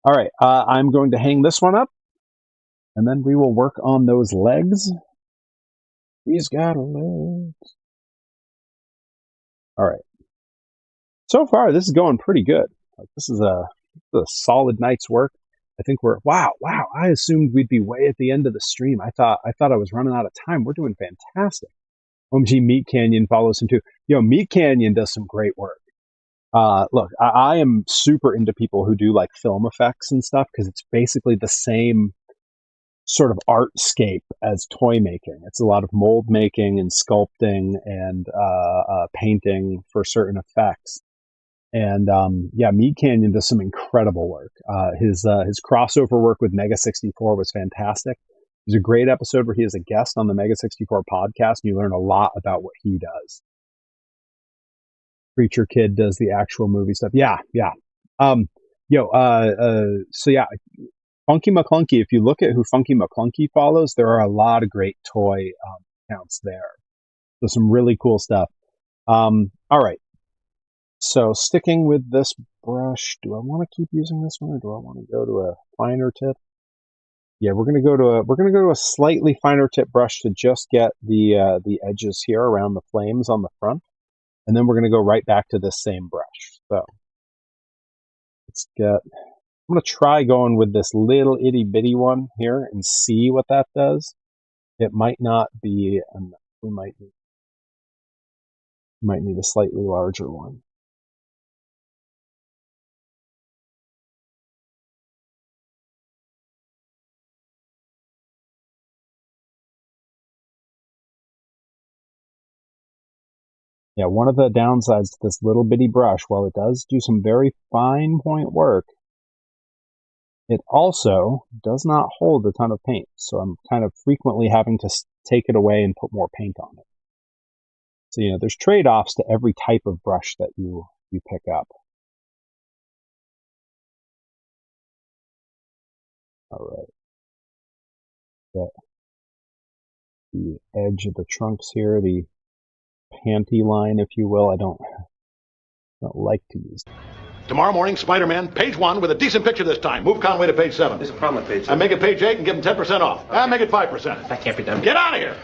All right, I'm going to hang this one up, and then we will work on those legs. He's got legs. All right. So far, this is going pretty good. This is a solid night's work. I think we're wow. I assumed we'd be way at the end of the stream. I thought I was running out of time. We're doing fantastic. OMG Meat Canyon follows him too. Meat Canyon does some great work. Look, I am super into people who do like film effects and stuff because it's basically the same sort of artscape as toy making. It's a lot of mold making and sculpting and painting for certain effects. And Meat Canyon does some incredible work. His crossover work with Mega 64 was fantastic. There's a great episode where he is a guest on the Mega 64 podcast, and you learn a lot about what he does. Preacher Kid does the actual movie stuff. Yeah. Funky McClunky, if you look at who Funky McClunky follows, there are a lot of great toy accounts there. So some really cool stuff. All right. So sticking with this brush, do I want to keep using this one or do I want to go to a finer tip? Yeah, we're gonna go to a slightly finer tip brush to just get the edges here around the flames on the front, and then we're gonna go right back to this same brush. So I'm gonna try going with this little itty bitty one here and see what that does. It might not be enough. We might need a slightly larger one. Yeah, one of the downsides to this little bitty brush, while it does do some very fine point work, it also does not hold a ton of paint. So I'm kind of frequently having to take it away and put more paint on it. So, there's trade-offs to every type of brush that you pick up. All right. Get the edge of the trunks here, the panty line, if you will. I don't like to use. Tomorrow morning, Spider-Man, page 1 with a decent picture this time. Move Conway to page 7. There's a problem with page 7. I make it page 8 and give him 10% off. Okay. I make it 5%. That can't be done. Get out of here!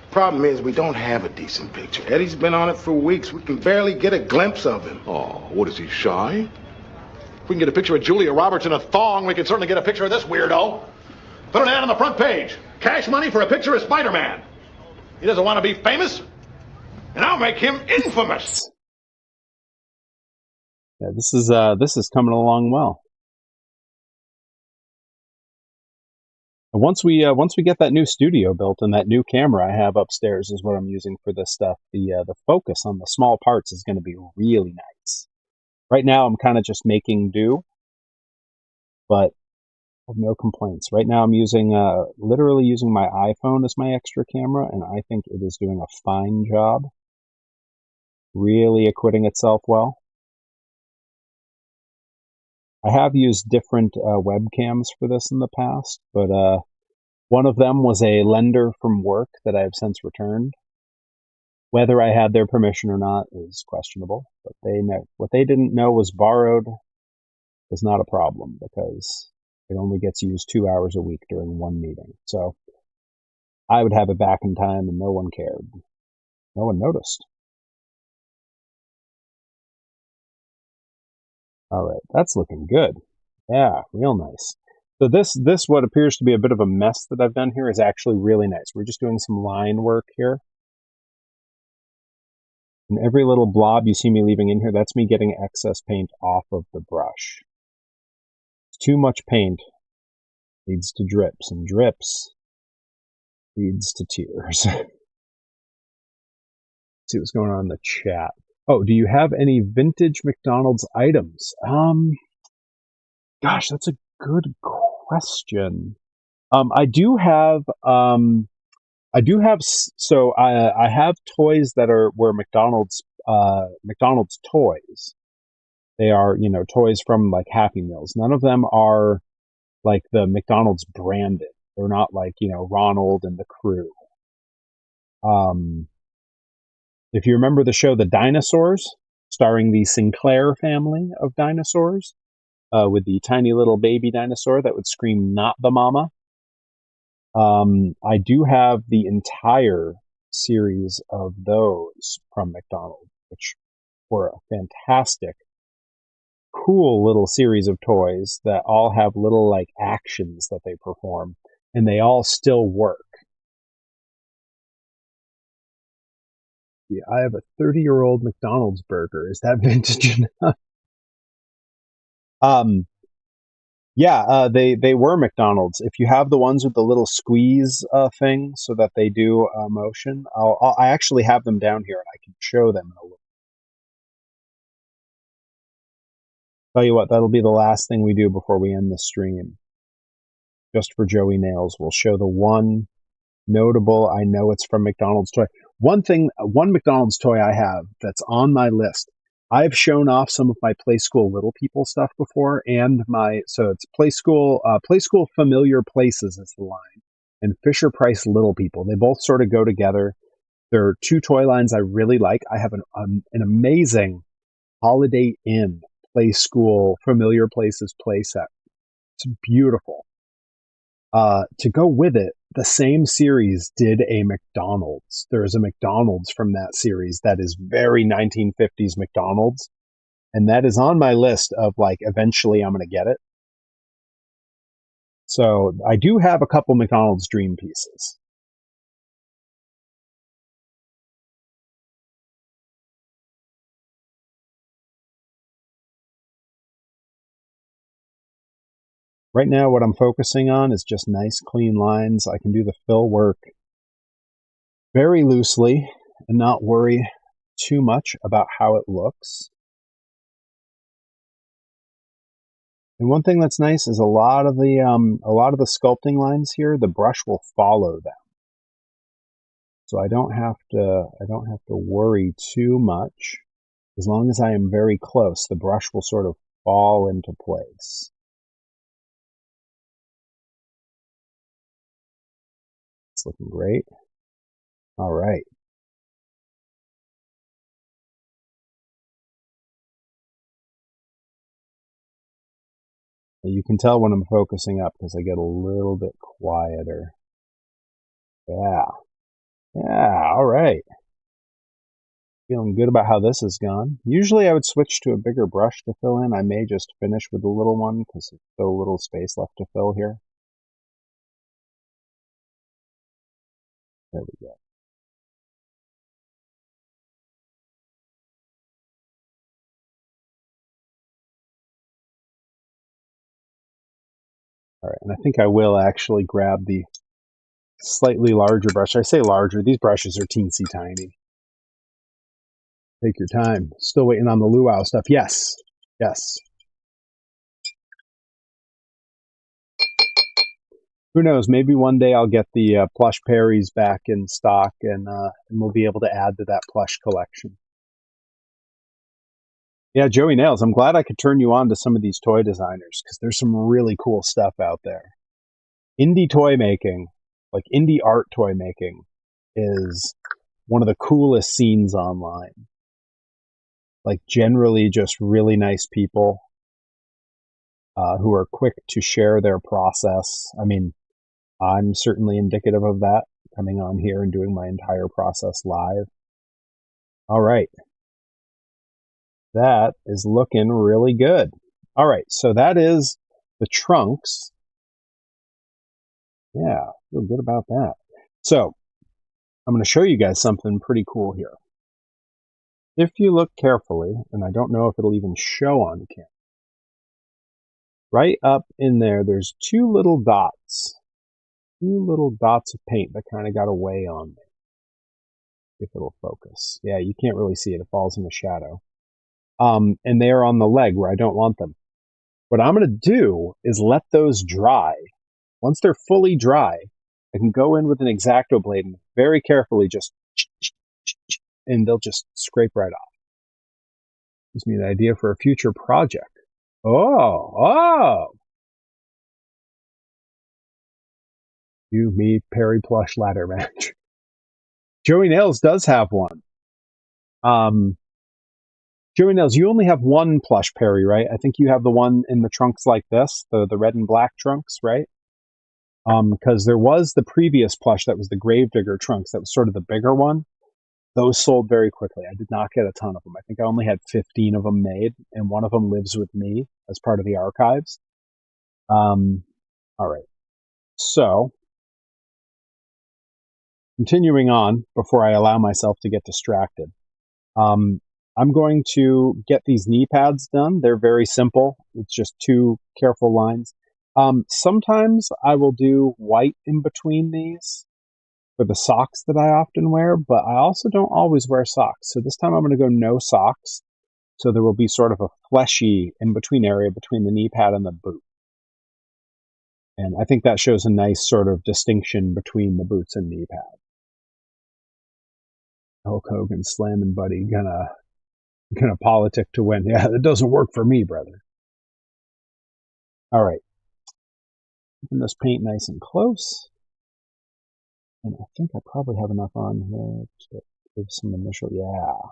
Problem is, we don't have a decent picture. Eddie's been on it for weeks. We can barely get a glimpse of him. Oh, what is he, shy? If we can get a picture of Julia Roberts in a thong, we can certainly get a picture of this weirdo. Put an ad on the front page. Cash money for a picture of Spider-Man. He doesn't want to be famous, and I'll make him infamous. Yeah, this is coming along well. And once we get that new studio built and that new camera I have upstairs is what I'm using for this stuff, the focus on the small parts is going to be really nice. Right now I'm kind of just making do, but have no complaints. Right now I'm using, literally using my iPhone as my extra camera, and I think it is doing a fine job. Really acquitting itself well. I have used different webcams for this in the past, but one of them was a lender from work that I have since returned. Whether I had their permission or not is questionable, but they know what they didn't know was borrowed was not a problem because it only gets used 2 hours a week during one meeting. So I would have it back in time and no one cared. No one noticed. All right, that's looking good. Yeah, real nice. So this what appears to be a bit of a mess that I've done here is actually really nice. We're just doing some line work here. And every little blob you see me leaving in here, that's me getting excess paint off of the brush. Too much paint leads to drips, and drips leads to tears. See what's going on in the chat. Oh, do you have any vintage McDonald's items? Gosh, that's a good question. I do have, so I have toys that were McDonald's toys. They are, toys from like Happy Meals. None of them are like the McDonald's branded. They're not like, Ronald and the crew. If you remember the show The Dinosaurs, starring the Sinclair family of dinosaurs, with the tiny little baby dinosaur that would scream, "Not the mama." I do have the entire series of those from McDonald's, which were a fantastic, cool little series of toys that all have little like actions that they perform, and they all still work. Yeah, I have a 30-year-old McDonald's burger. Is that vintage enough? Yeah, they were McDonald's. If you have the ones with the little squeeze thing, so that they do motion, I actually have them down here, and I can show them in a little. Tell you what, that'll be the last thing we do before we end the stream. Just for Joey Nails, we'll show the one notable. I know it's from McDonald's toy. One McDonald's toy I have that's on my list. I've shown off some of my Play School Little People stuff before, and so it's Play School Familiar Places is the line, and Fisher Price Little People. They both sort of go together. There are two toy lines I really like. I have an amazing Holiday Inn Play School Familiar Places playset. It's beautiful. To go with it, the same series did a McDonald's. There is a McDonald's from that series that is very 1950s McDonald's. And that is on my list of like, eventually I'm going to get it. So I do have a couple McDonald's dream pieces. Right now, what I'm focusing on is just nice, clean lines. I can do the fill work very loosely and not worry too much about how it looks. And one thing that's nice is a lot of the sculpting lines here, the brush will follow them. So I don't have to worry too much. As long as I am very close, the brush will sort of fall into place. It's looking great. All right. You can tell when I'm focusing up because I get a little bit quieter. Yeah. Yeah, all right. Feeling good about how this has gone. Usually I would switch to a bigger brush to fill in. I may just finish with the little one because there's still a little space left to fill here. There we go. All right, and I think I will actually grab the slightly larger brush. I say larger, these brushes are teensy tiny. Take your time. Still waiting on the luau stuff. Yes. Yes. Who knows? Maybe one day I'll get the plush Perrys back in stock, and we'll be able to add to that plush collection. Yeah, Joey Nails, I'm glad I could turn you on to some of these toy designers, because there's some really cool stuff out there. Indie toy making, like indie art toy making, is one of the coolest scenes online. Like, generally just really nice people who are quick to share their process. I mean, I'm certainly indicative of that, coming on here and doing my entire process live. All right. That is looking really good. All right, so that is the trunks. Yeah, feel good about that. So I'm going to show you guys something pretty cool here. If you look carefully, and I don't know if it'll even show on camera, right up in there, there's two little dots of paint that kind of got away on me. If it'll focus. Yeah, you can't really see it. It falls in the shadow. And they are on the leg where I don't want them. What I'm going to do is let those dry. Once they're fully dry, I can go in with an X-Acto blade and very carefully just, and they'll just scrape right off. Gives me an idea for a future project. Oh! You, me, Perry plush ladder match. Joey Nails does have one. Joey Nails, you only have one plush Perry, right? I think you have the one in the trunks like this, the red and black trunks, right? Because there was the previous plush that was the Gravedigger trunks, that was sort of the bigger one. Those sold very quickly. I did not get a ton of them. I think I only had 15 of them made, and one of them lives with me as part of the archives. All right. So, continuing on before I allow myself to get distracted. I'm going to get these knee pads done. They're very simple. It's just two careful lines. Sometimes I will do white in between these for the socks that I often wear, but I also don't always wear socks. So this time I'm going to go no socks. So there will be sort of a fleshy in-between area between the knee pad and the boot. And I think that shows a nice sort of distinction between the boots and knee pad. Hulk Hogan slamming Buddy, gonna politic to win. Yeah, that doesn't work for me, brother. All right. Keeping this paint nice and close. And I think I probably have enough on here to give some initial, yeah.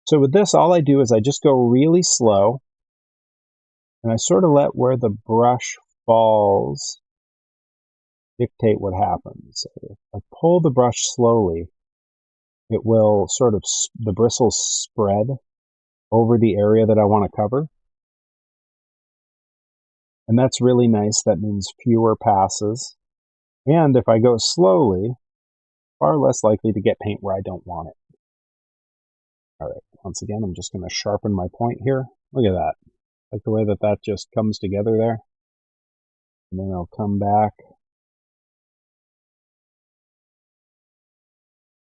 So with this, all I do is I just go really slow, and I sort of let where the brush falls dictate what happens. If I pull the brush slowly, it will sort of, the bristles spread over the area that I want to cover. And that's really nice. That means fewer passes. And if I go slowly, far less likely to get paint where I don't want it. All right, once again, I'm just going to sharpen my point here. Look at that. Like the way that that just comes together there. And then I'll come back.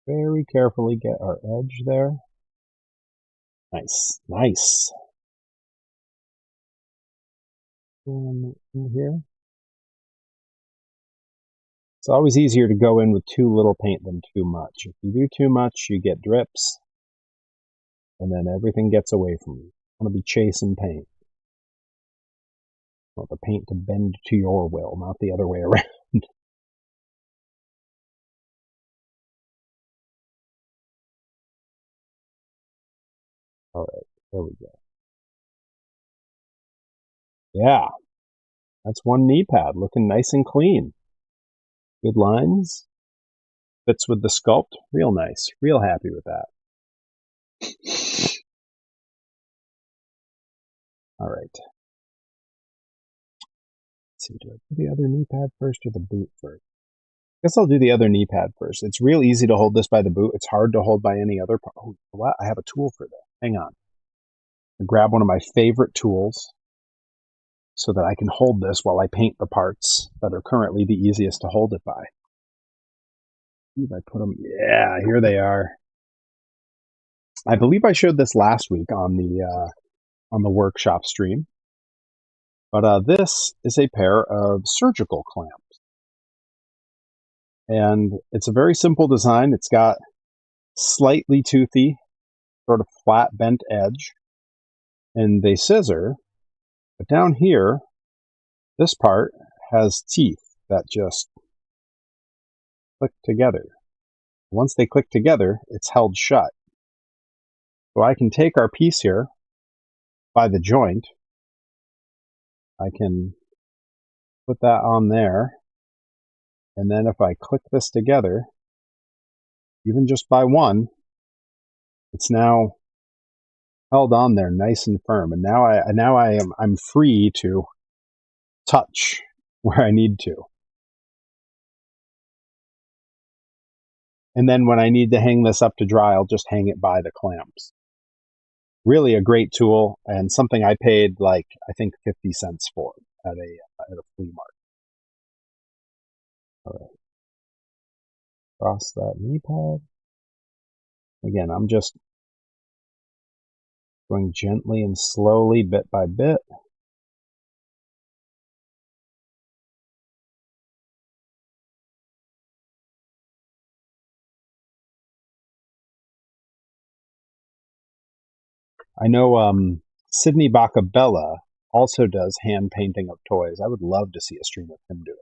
Very carefully get our edge there. Nice, nice. In here. It's always easier to go in with too little paint than too much. If you do too much, you get drips, and then everything gets away from you. You want to be chasing paint. You want the paint to bend to your will, not the other way around. All right, there we go. Yeah, that's one knee pad looking nice and clean. Good lines. Fits with the sculpt. Real nice. Real happy with that. All right. Let's see, do I do the other knee pad first or the boot first? I guess I'll do the other knee pad first. It's real easy to hold this by the boot. It's hard to hold by any other part. Oh, what? I have a tool for this. Hang on. I grab one of my favorite tools so that I can hold this while I paint the parts that are currently the easiest to hold it by. If I put them, yeah, here they are. I believe I showed this last week on the workshop stream. But this is a pair of surgical clamps. And it's a very simple design. It's got slightly toothy, sort of flat bent edge, and they scissor. But down here, this part has teeth that just click together. Once they click together, it's held shut. So I can take our piece here by the joint. I can put that on there. And then if I click this together, even just by one, it's now held on there nice and firm. And I'm free to touch where I need to. And then when I need to hang this up to dry, I'll just hang it by the clamps. Really a great tool, and something I paid I think 50 cents for at a flea market. All right. Cross that knee pad. Again, I'm just going gently and slowly, bit by bit. I know Sidney Bacabella also does hand painting of toys. I would love to see a stream of him do it.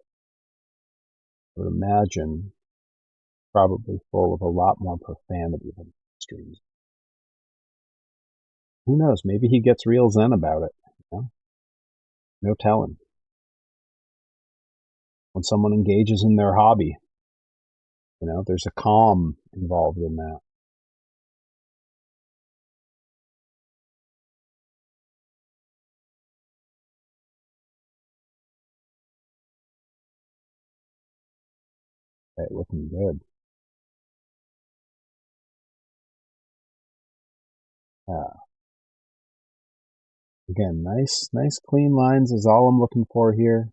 I would imagine probably full of a lot more profanity than streams. Who knows? Maybe he gets real zen about it. You know? No telling. When someone engages in their hobby, there's a calm involved in that. Okay, looking good. Again, nice clean lines is all I'm looking for here.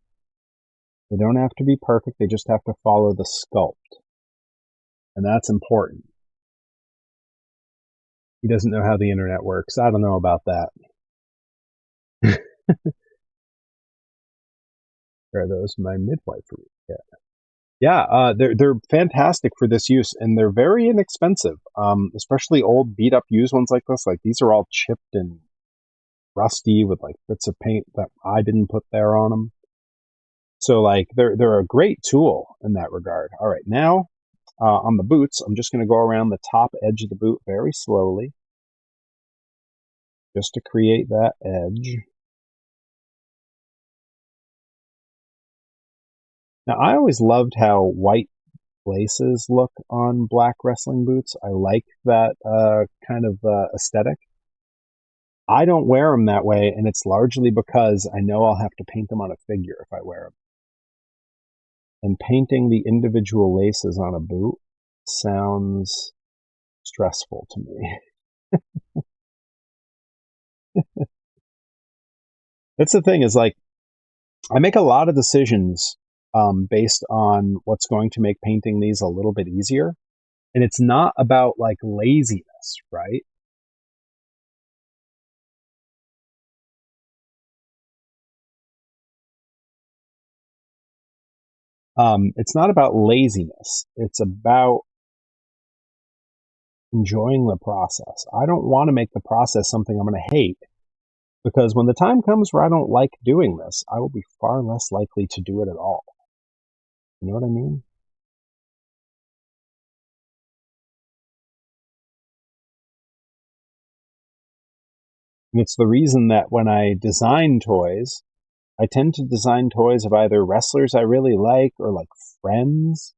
They don't have to be perfect, they just have to follow the sculpt. And that's important. He doesn't know how the internet works. I don't know about that. Are those my midwifery? Yeah. Yeah, they're fantastic for this use, and they're very inexpensive. Especially old beat up used ones like this. Like these are all chipped and rusty with bits of paint that I didn't put there on them. So they're a great tool in that regard. All right, now on the boots, I'm just going to go around the top edge of the boot very slowly, just to create that edge. Now I always loved how white laces look on black wrestling boots. I like that kind of aesthetic. I don't wear them that way, and it's largely because I know I'll have to paint them on a figure if I wear them. And painting the individual laces on a boot sounds stressful to me. That's the thing is I make a lot of decisions based on what's going to make painting these a little bit easier. And it's not about laziness, right? It's not about laziness. It's about enjoying the process. I don't want to make the process something I'm going to hate, because when the time comes where I don't like doing this, I will be far less likely to do it at all. You know what I mean? And it's the reason that when I design toys, I tend to design toys of either wrestlers I really like or friends,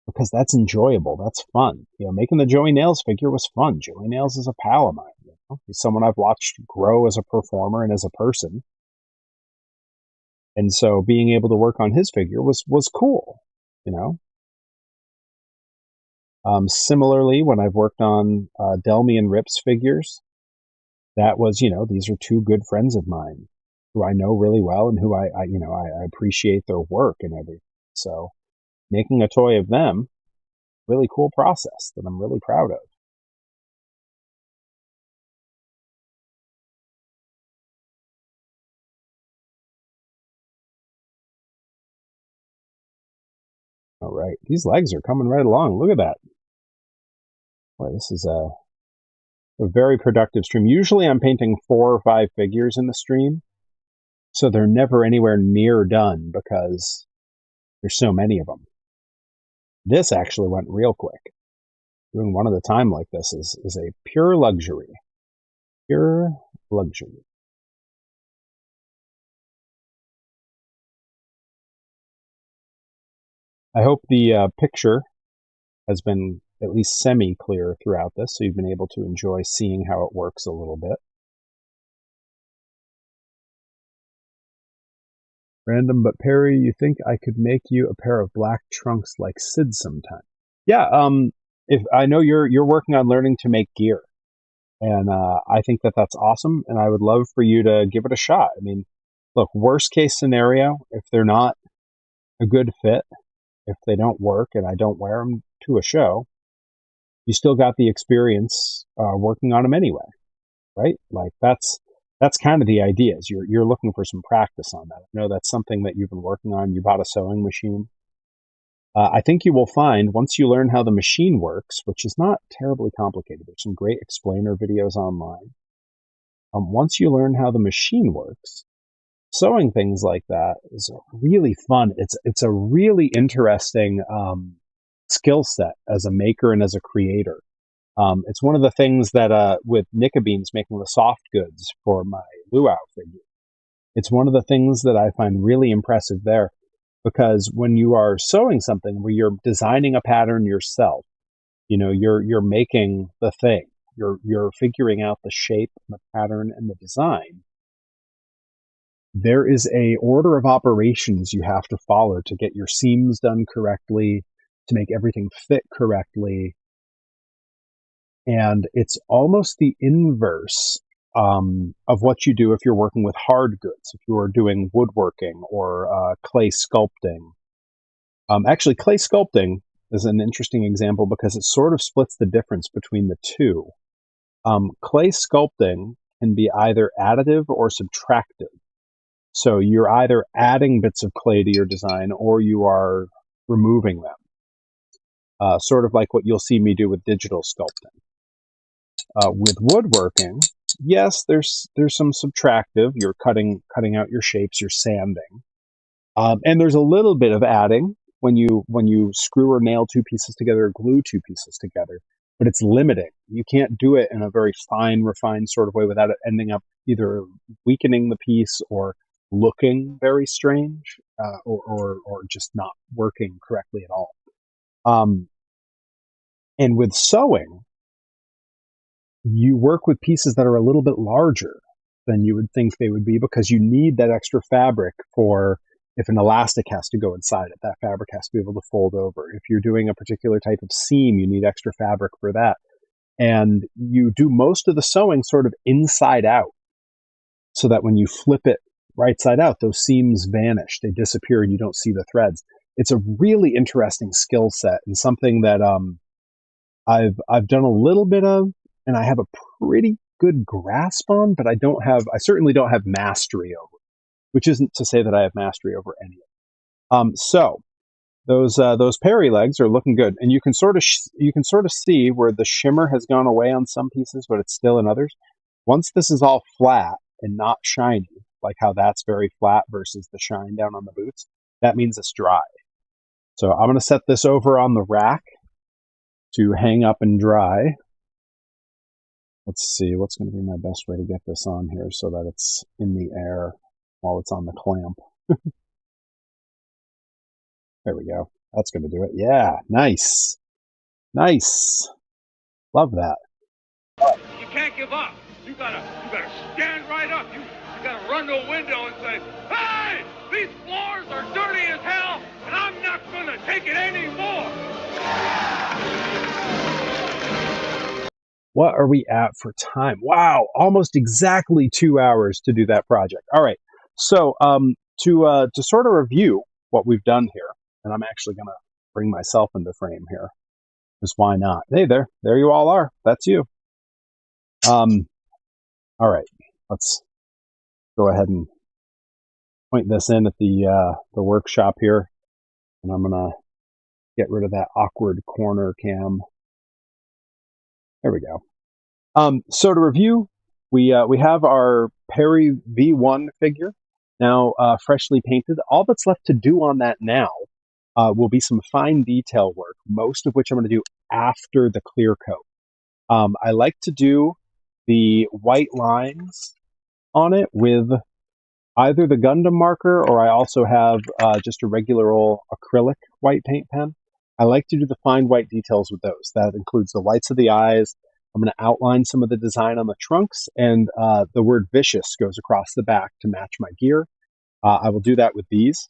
because that's enjoyable. That's fun. Making the Joey Nails figure was fun. Joey Nails is a pal of mine. He's someone I've watched grow as a performer and as a person. And so being able to work on his figure was cool, Similarly, when I've worked on Delmy and Rip's figures, that was, these are two good friends of mine who I know really well and who I appreciate their work and everything. So making a toy of them, really cool process that I'm really proud of. All right, these legs are coming right along. Look at that. Boy, this is a very productive stream. Usually I'm painting 4 or 5 figures in the stream, so they're never anywhere near done because there's so many of them. This actually went real quick. Doing one at a time like this is a pure luxury. Pure luxury. I hope the picture has been at least semi-clear throughout this, so you've been able to enjoy seeing how it works a little bit. Random but Perry, you think I could make you a pair of black trunks like Sid sometime? Yeah, if I know you're working on learning to make gear, and I think that's awesome, and I would love for you to give it a shot. I mean, look, worst case scenario, if they're not a good fit, if they don't work and I don't wear them to a show, you still got the experience working on them anyway, right? Like that's kind of the idea. Is you're looking for some practice on that. I know that's something that you've been working on. You bought a sewing machine. I think you will find once you learn how the machine works, which is not terribly complicated. There's some great explainer videos online. Once you learn how the machine works, sewing things like that is really fun. It's a really interesting skill set as a maker and as a creator. It's one of the things that with Nika Beans making the soft goods for my luau figure, it's one of the things that I find really impressive there, because when you are sewing something where you're designing a pattern yourself, you know, you're making the thing, you're figuring out the shape, the pattern, and the design. There is a order of operations you have to follow to get your seams done correctly, to make everything fit correctly. And it's almost the inverse of what you do if you're working with hard goods, if you're doing woodworking or clay sculpting. Actually, clay sculpting is an interesting example because it sort of splits the difference between the two. Clay sculpting can be either additive or subtractive. So you're either adding bits of clay to your design or you are removing them. Sort of like what you'll see me do with digital sculpting. With woodworking, yes, there's some subtractive. You're cutting out your shapes. You're sanding, and there's a little bit of adding when you screw or nail 2 pieces together, or glue 2 pieces together. But it's limiting. You can't do it in a very fine, refined sort of way without it ending up either weakening the piece or looking very strange, or just not working correctly at all. And with sewing, you work with pieces that are a little bit larger than you would think they would be, because you need that extra fabric for if an elastic has to go inside it, that fabric has to be able to fold over. If you're doing a particular type of seam, you need extra fabric for that. And you do most of the sewing sort of inside out, so that when you flip it right side out, those seams vanish, they disappear, and you don't see the threads. It's a really interesting skill set, and something that I've done a little bit of, and I have a pretty good grasp on, but I certainly don't have mastery over it, which isn't to say that I have mastery over any of it. So those Perry legs are looking good, and you can sort of see where the shimmer has gone away on some pieces, but it's still in others. Once this is all flat and not shiny, like how that's very flat versus the shine down on the boots, that means it's dry. So I'm going to set this over on the rack to hang up and dry. Let's see, what's going to be my best way to get this on here so that it's in the air while it's on the clamp. There we go. That's going to do it. Yeah, nice. Nice. Love that. You can't give up. You gotta stand right up. You gotta run to a window and say, "Hey, these floors are dirty as hell, and I'm not gonna take it anymore." What are we at for time? Wow, almost exactly 2 hours to do that project. All right. So to sort of review what we've done here, and I'm actually going to bring myself into frame here, because why not? Hey, there you all are. That's you. All right. Let's go ahead and point this in at the workshop here, and I'm going to get rid of that awkward corner cam. There we go. So to review, we have our Perry V1 figure now freshly painted. All that's left to do on that now will be some fine detail work, most of which I'm going to do after the clear coat. I like to do the white lines on it with either the Gundam marker, or I also have just a regular old acrylic white paint pen. I like to do the fine white details with those. That includes the whites of the eyes. I'm going to outline some of the design on the trunks, and the word vicious goes across the back to match my gear. I will do that with these.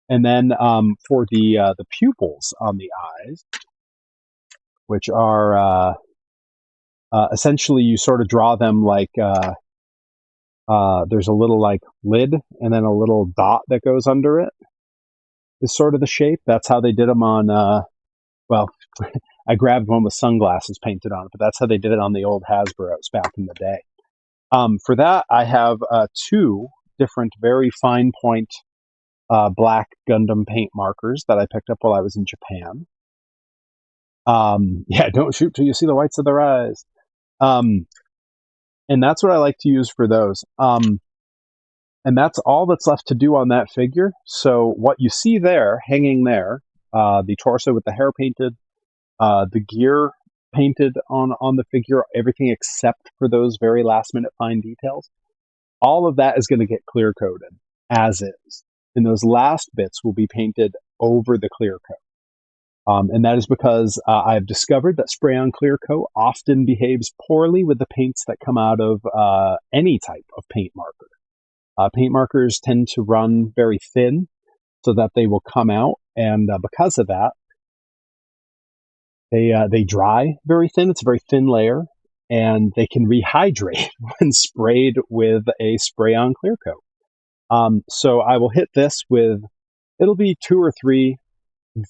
And then for the pupils on the eyes, which are essentially you sort of draw them like there's a little like lid and then a little dot that goes under it is sort of the shape. That's how they did them on, well, I grabbed one with sunglasses painted on it, but that's how they did it on the old Hasbros back in the day. For that, I have two different very fine point black Gundam paint markers that I picked up while I was in Japan. Yeah, don't shoot till you see the whites of their eyes. And that's what I like to use for those. And that's all that's left to do on that figure. So what you see there, hanging there, the torso with the hair painted, the gear painted on the figure, everything except for those very last minute fine details, all of that is going to get clear coated as is. And those last bits will be painted over the clear coat. And that is because I've discovered that spray-on clear coat often behaves poorly with the paints that come out of any type of paint marker. Paint markers tend to run very thin so that they will come out, and because of that, they dry very thin. It's a very thin layer, and they can rehydrate when sprayed with a spray-on clear coat. So I will hit this with, it'll be 2 or 3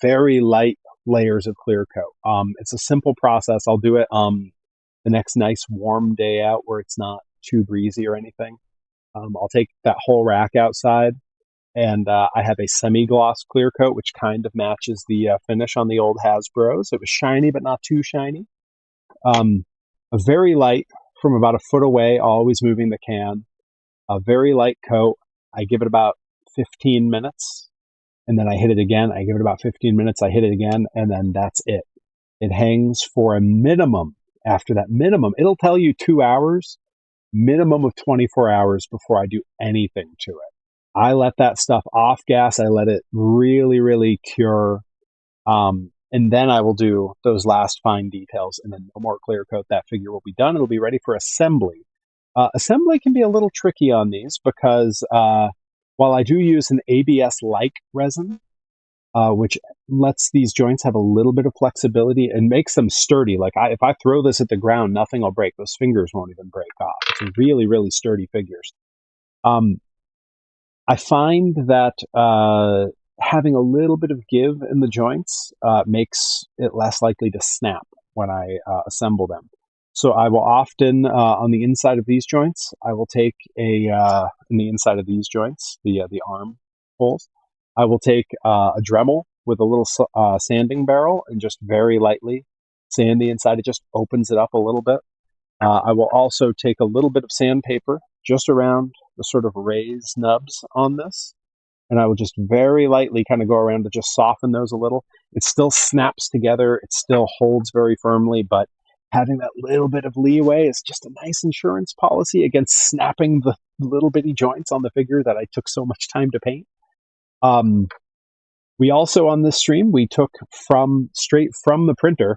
very light layers of clear coat. It's a simple process. I'll do it the next nice warm day out where it's not too breezy or anything. I'll take that whole rack outside, and I have a semi-gloss clear coat, which kind of matches the finish on the old Hasbros. It was shiny, but not too shiny. A very light from about a foot away, always moving the can. A very light coat. I give it about 15 minutes, and then I hit it again. I give it about 15 minutes. I hit it again, and then that's it. It hangs for a minimum. After that minimum, it'll tell you 2 hours. Minimum of 24 hours before I do anything to it. I let that stuff off gas. I let it really, really cure. And then I will do those last fine details, and then no more clear coat. That figure will be done. It'll be ready for assembly. Assembly can be a little tricky on these because while I do use an ABS-like resin, which lets these joints have a little bit of flexibility and makes them sturdy. Like if I throw this at the ground, nothing will break. Those fingers won't even break off. It's really, really sturdy figures. I find that having a little bit of give in the joints makes it less likely to snap when I assemble them. So I will often, on the inside of these joints, I will take in the inside of these joints, the arm holes, I will take a Dremel with a little sanding barrel and just very lightly sand the inside. It just opens it up a little bit. I will also take a little bit of sandpaper just around the sort of raised nubs on this, and I will just very lightly kind of go around to just soften those a little. It still snaps together. It still holds very firmly, but having that little bit of leeway is just a nice insurance policy against snapping the little bitty joints on the figure that I took so much time to paint. We also, on this stream, we took straight from the printer,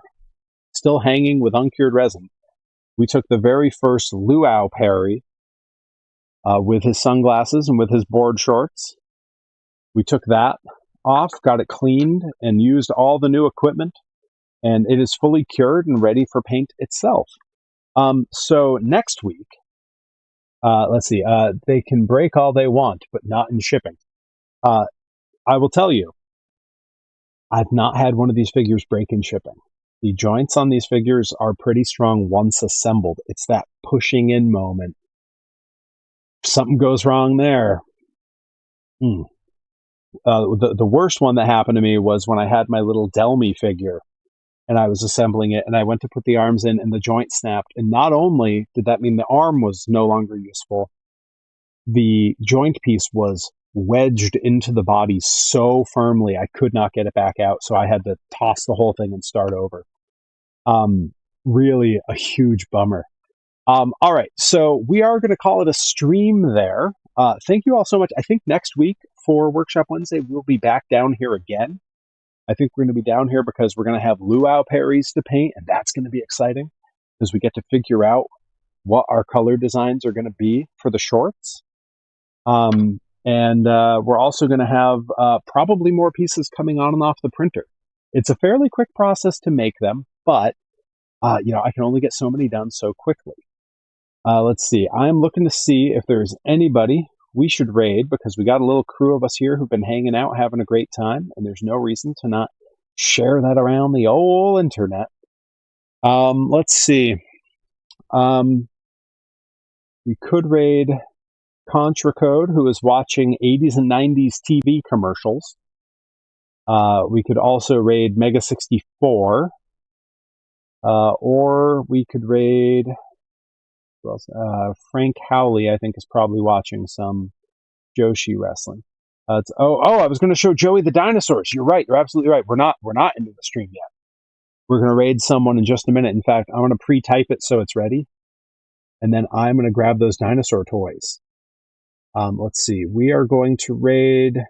still hanging with uncured resin, we took the very first Luau Perry with his sunglasses and with his board shorts. We took that off, got it cleaned, and used all the new equipment, and it is fully cured and ready for paint itself. So next week, let's see, they can break all they want, but not in shipping. I will tell you, I've not had one of these figures break in shipping. The joints on these figures are pretty strong once assembled. It's that pushing in moment. If something goes wrong there, The worst one that happened to me was when I had my little Delmy figure and I was assembling it, and I went to put the arms in, and the joint snapped. And not only did that mean the arm was no longer useful, the joint piece was wedged into the body so firmly I could not get it back out. So I had to toss the whole thing and start over. Really a huge bummer. All right, so we are going to call it a stream there. Thank you all so much. I think next week for Workshop Wednesday, we'll be back down here again. I think we're going to be down here because we're going to have luau Perrys to paint, and that's going to be exciting because we get to figure out what our color designs are going to be for the shorts. And we're also going to have probably more pieces coming on and off the printer. It's a fairly quick process to make them, but I can only get so many done so quickly. Let's see. I'm looking to see if there's anybody we should raid, because we got a little crew of us here who've been hanging out, having a great time, and there's no reason to not share that around the old internet. Let's see. We could raid Contra Code, who is watching 80s and 90s TV commercials. We could also raid Mega 64. Or we could raid... Who else? Frank Howley, I think, is probably watching some Joshi wrestling. I was going to show Joey the dinosaurs. You're right. You're absolutely right. We're not into the stream yet. We're going to raid someone in just a minute. In fact, I'm going to pre-type it so it's ready, and then I'm going to grab those dinosaur toys. Let's see. We are going to raid.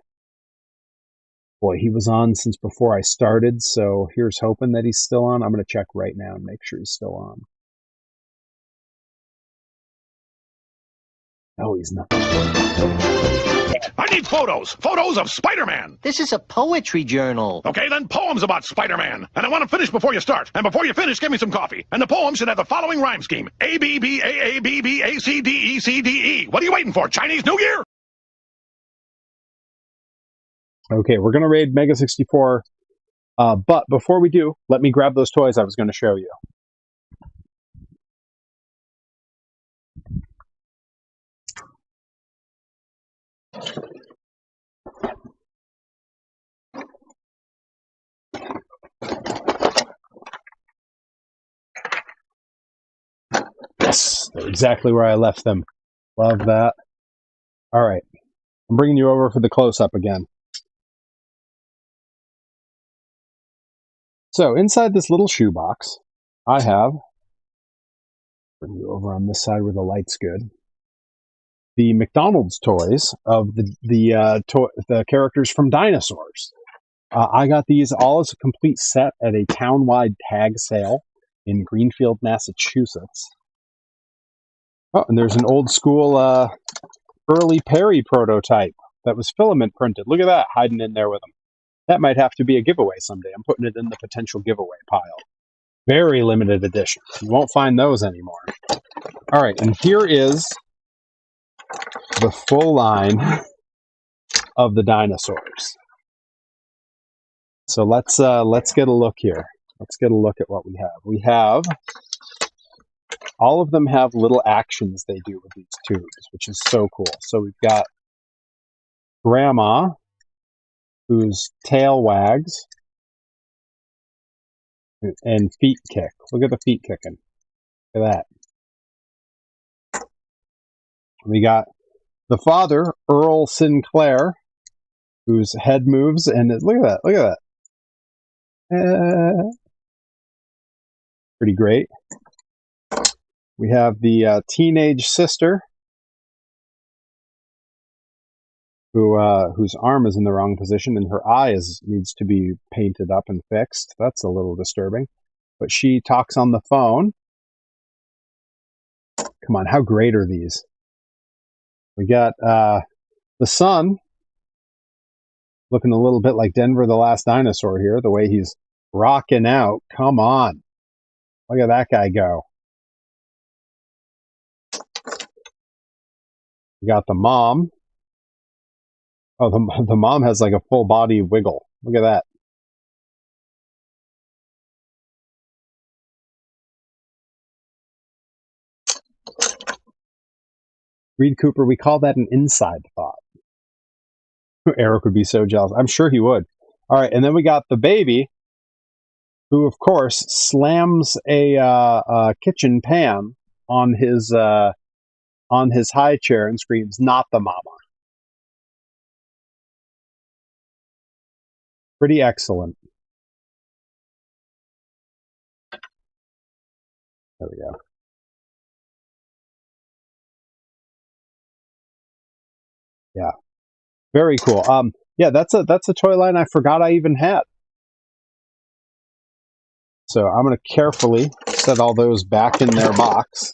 Boy, he was on since before I started, so here's hoping that he's still on. I'm going to check right now and make sure he's still on. No, he's not. I need photos. Photos of Spider-Man. This is a poetry journal. Okay, then poems about Spider-Man. And I want to finish before you start. And before you finish, give me some coffee. And the poem should have the following rhyme scheme. A-B-B-A-A-B-B-A-C-D-E-C-D-E. What are you waiting for? Chinese New Year? Okay, we're going to raid Mega 64. But before we do, let me grab those toys I was going to show you. Yes, they're exactly where I left them. Love that. All right, I'm bringing you over for the close-up again. So inside this little shoebox, I have, bring you over on this side where the light's good, the McDonald's toys of the characters from Dinosaurs. I got these all as a complete set at a town-wide tag sale in Greenfield, Massachusetts. Oh, and there's an old school early Perry prototype that was filament printed. Look at that, hiding in there with them. That might have to be a giveaway someday. I'm putting it in the potential giveaway pile. Very limited edition. You won't find those anymore. All right, and here is the full line of the dinosaurs. So let's get a look here. Let's get a look at what we have. We have, all of them have little actions they do with these tubes, which is so cool. So we've got Grandma, whose tail wags, and feet kick. Look at the feet kicking. Look at that. We got the father, Earl Sinclair, whose head moves, and look at that. Look at that. Pretty great. We have the teenage sister, whose arm is in the wrong position and her eye needs to be painted up and fixed. That's a little disturbing. But she talks on the phone. Come on, how great are these? We got the son, looking a little bit like Denver the Last Dinosaur here, the way he's rocking out. Come on. Look at that guy go. We got the mom. Oh, the mom has like a full body wiggle. Look at that. Reed Cooper, we call that an inside thought. Eric would be so jealous. I'm sure he would. All right, and then we got the baby, who of course slams a kitchen pan on his high chair and screams, "Not the mama!" Pretty excellent. There we go. Yeah, very cool. Yeah, that's a toy line I forgot I even had. So I'm going to carefully set all those back in their box.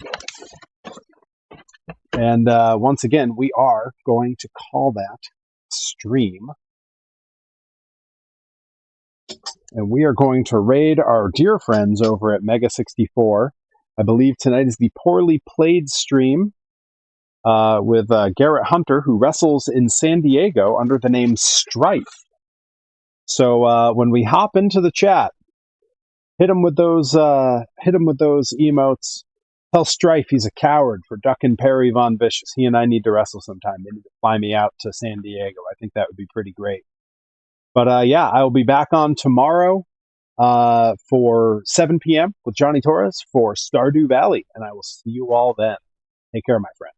And once again, we are going to call that stream. And we are going to raid our dear friends over at Mega64. I believe tonight is the Poorly Played stream with Garrett Hunter, who wrestles in San Diego under the name Strife. So when we hop into the chat, hit him with those emotes. Tell Strife he's a coward for ducking Perry Von Vicious. He and I need to wrestle sometime. They need to fly me out to San Diego. I think that would be pretty great. But yeah, I will be back on tomorrow for 7 p.m. with Johnny Torres for Stardew Valley, and I will see you all then. Take care, my friend.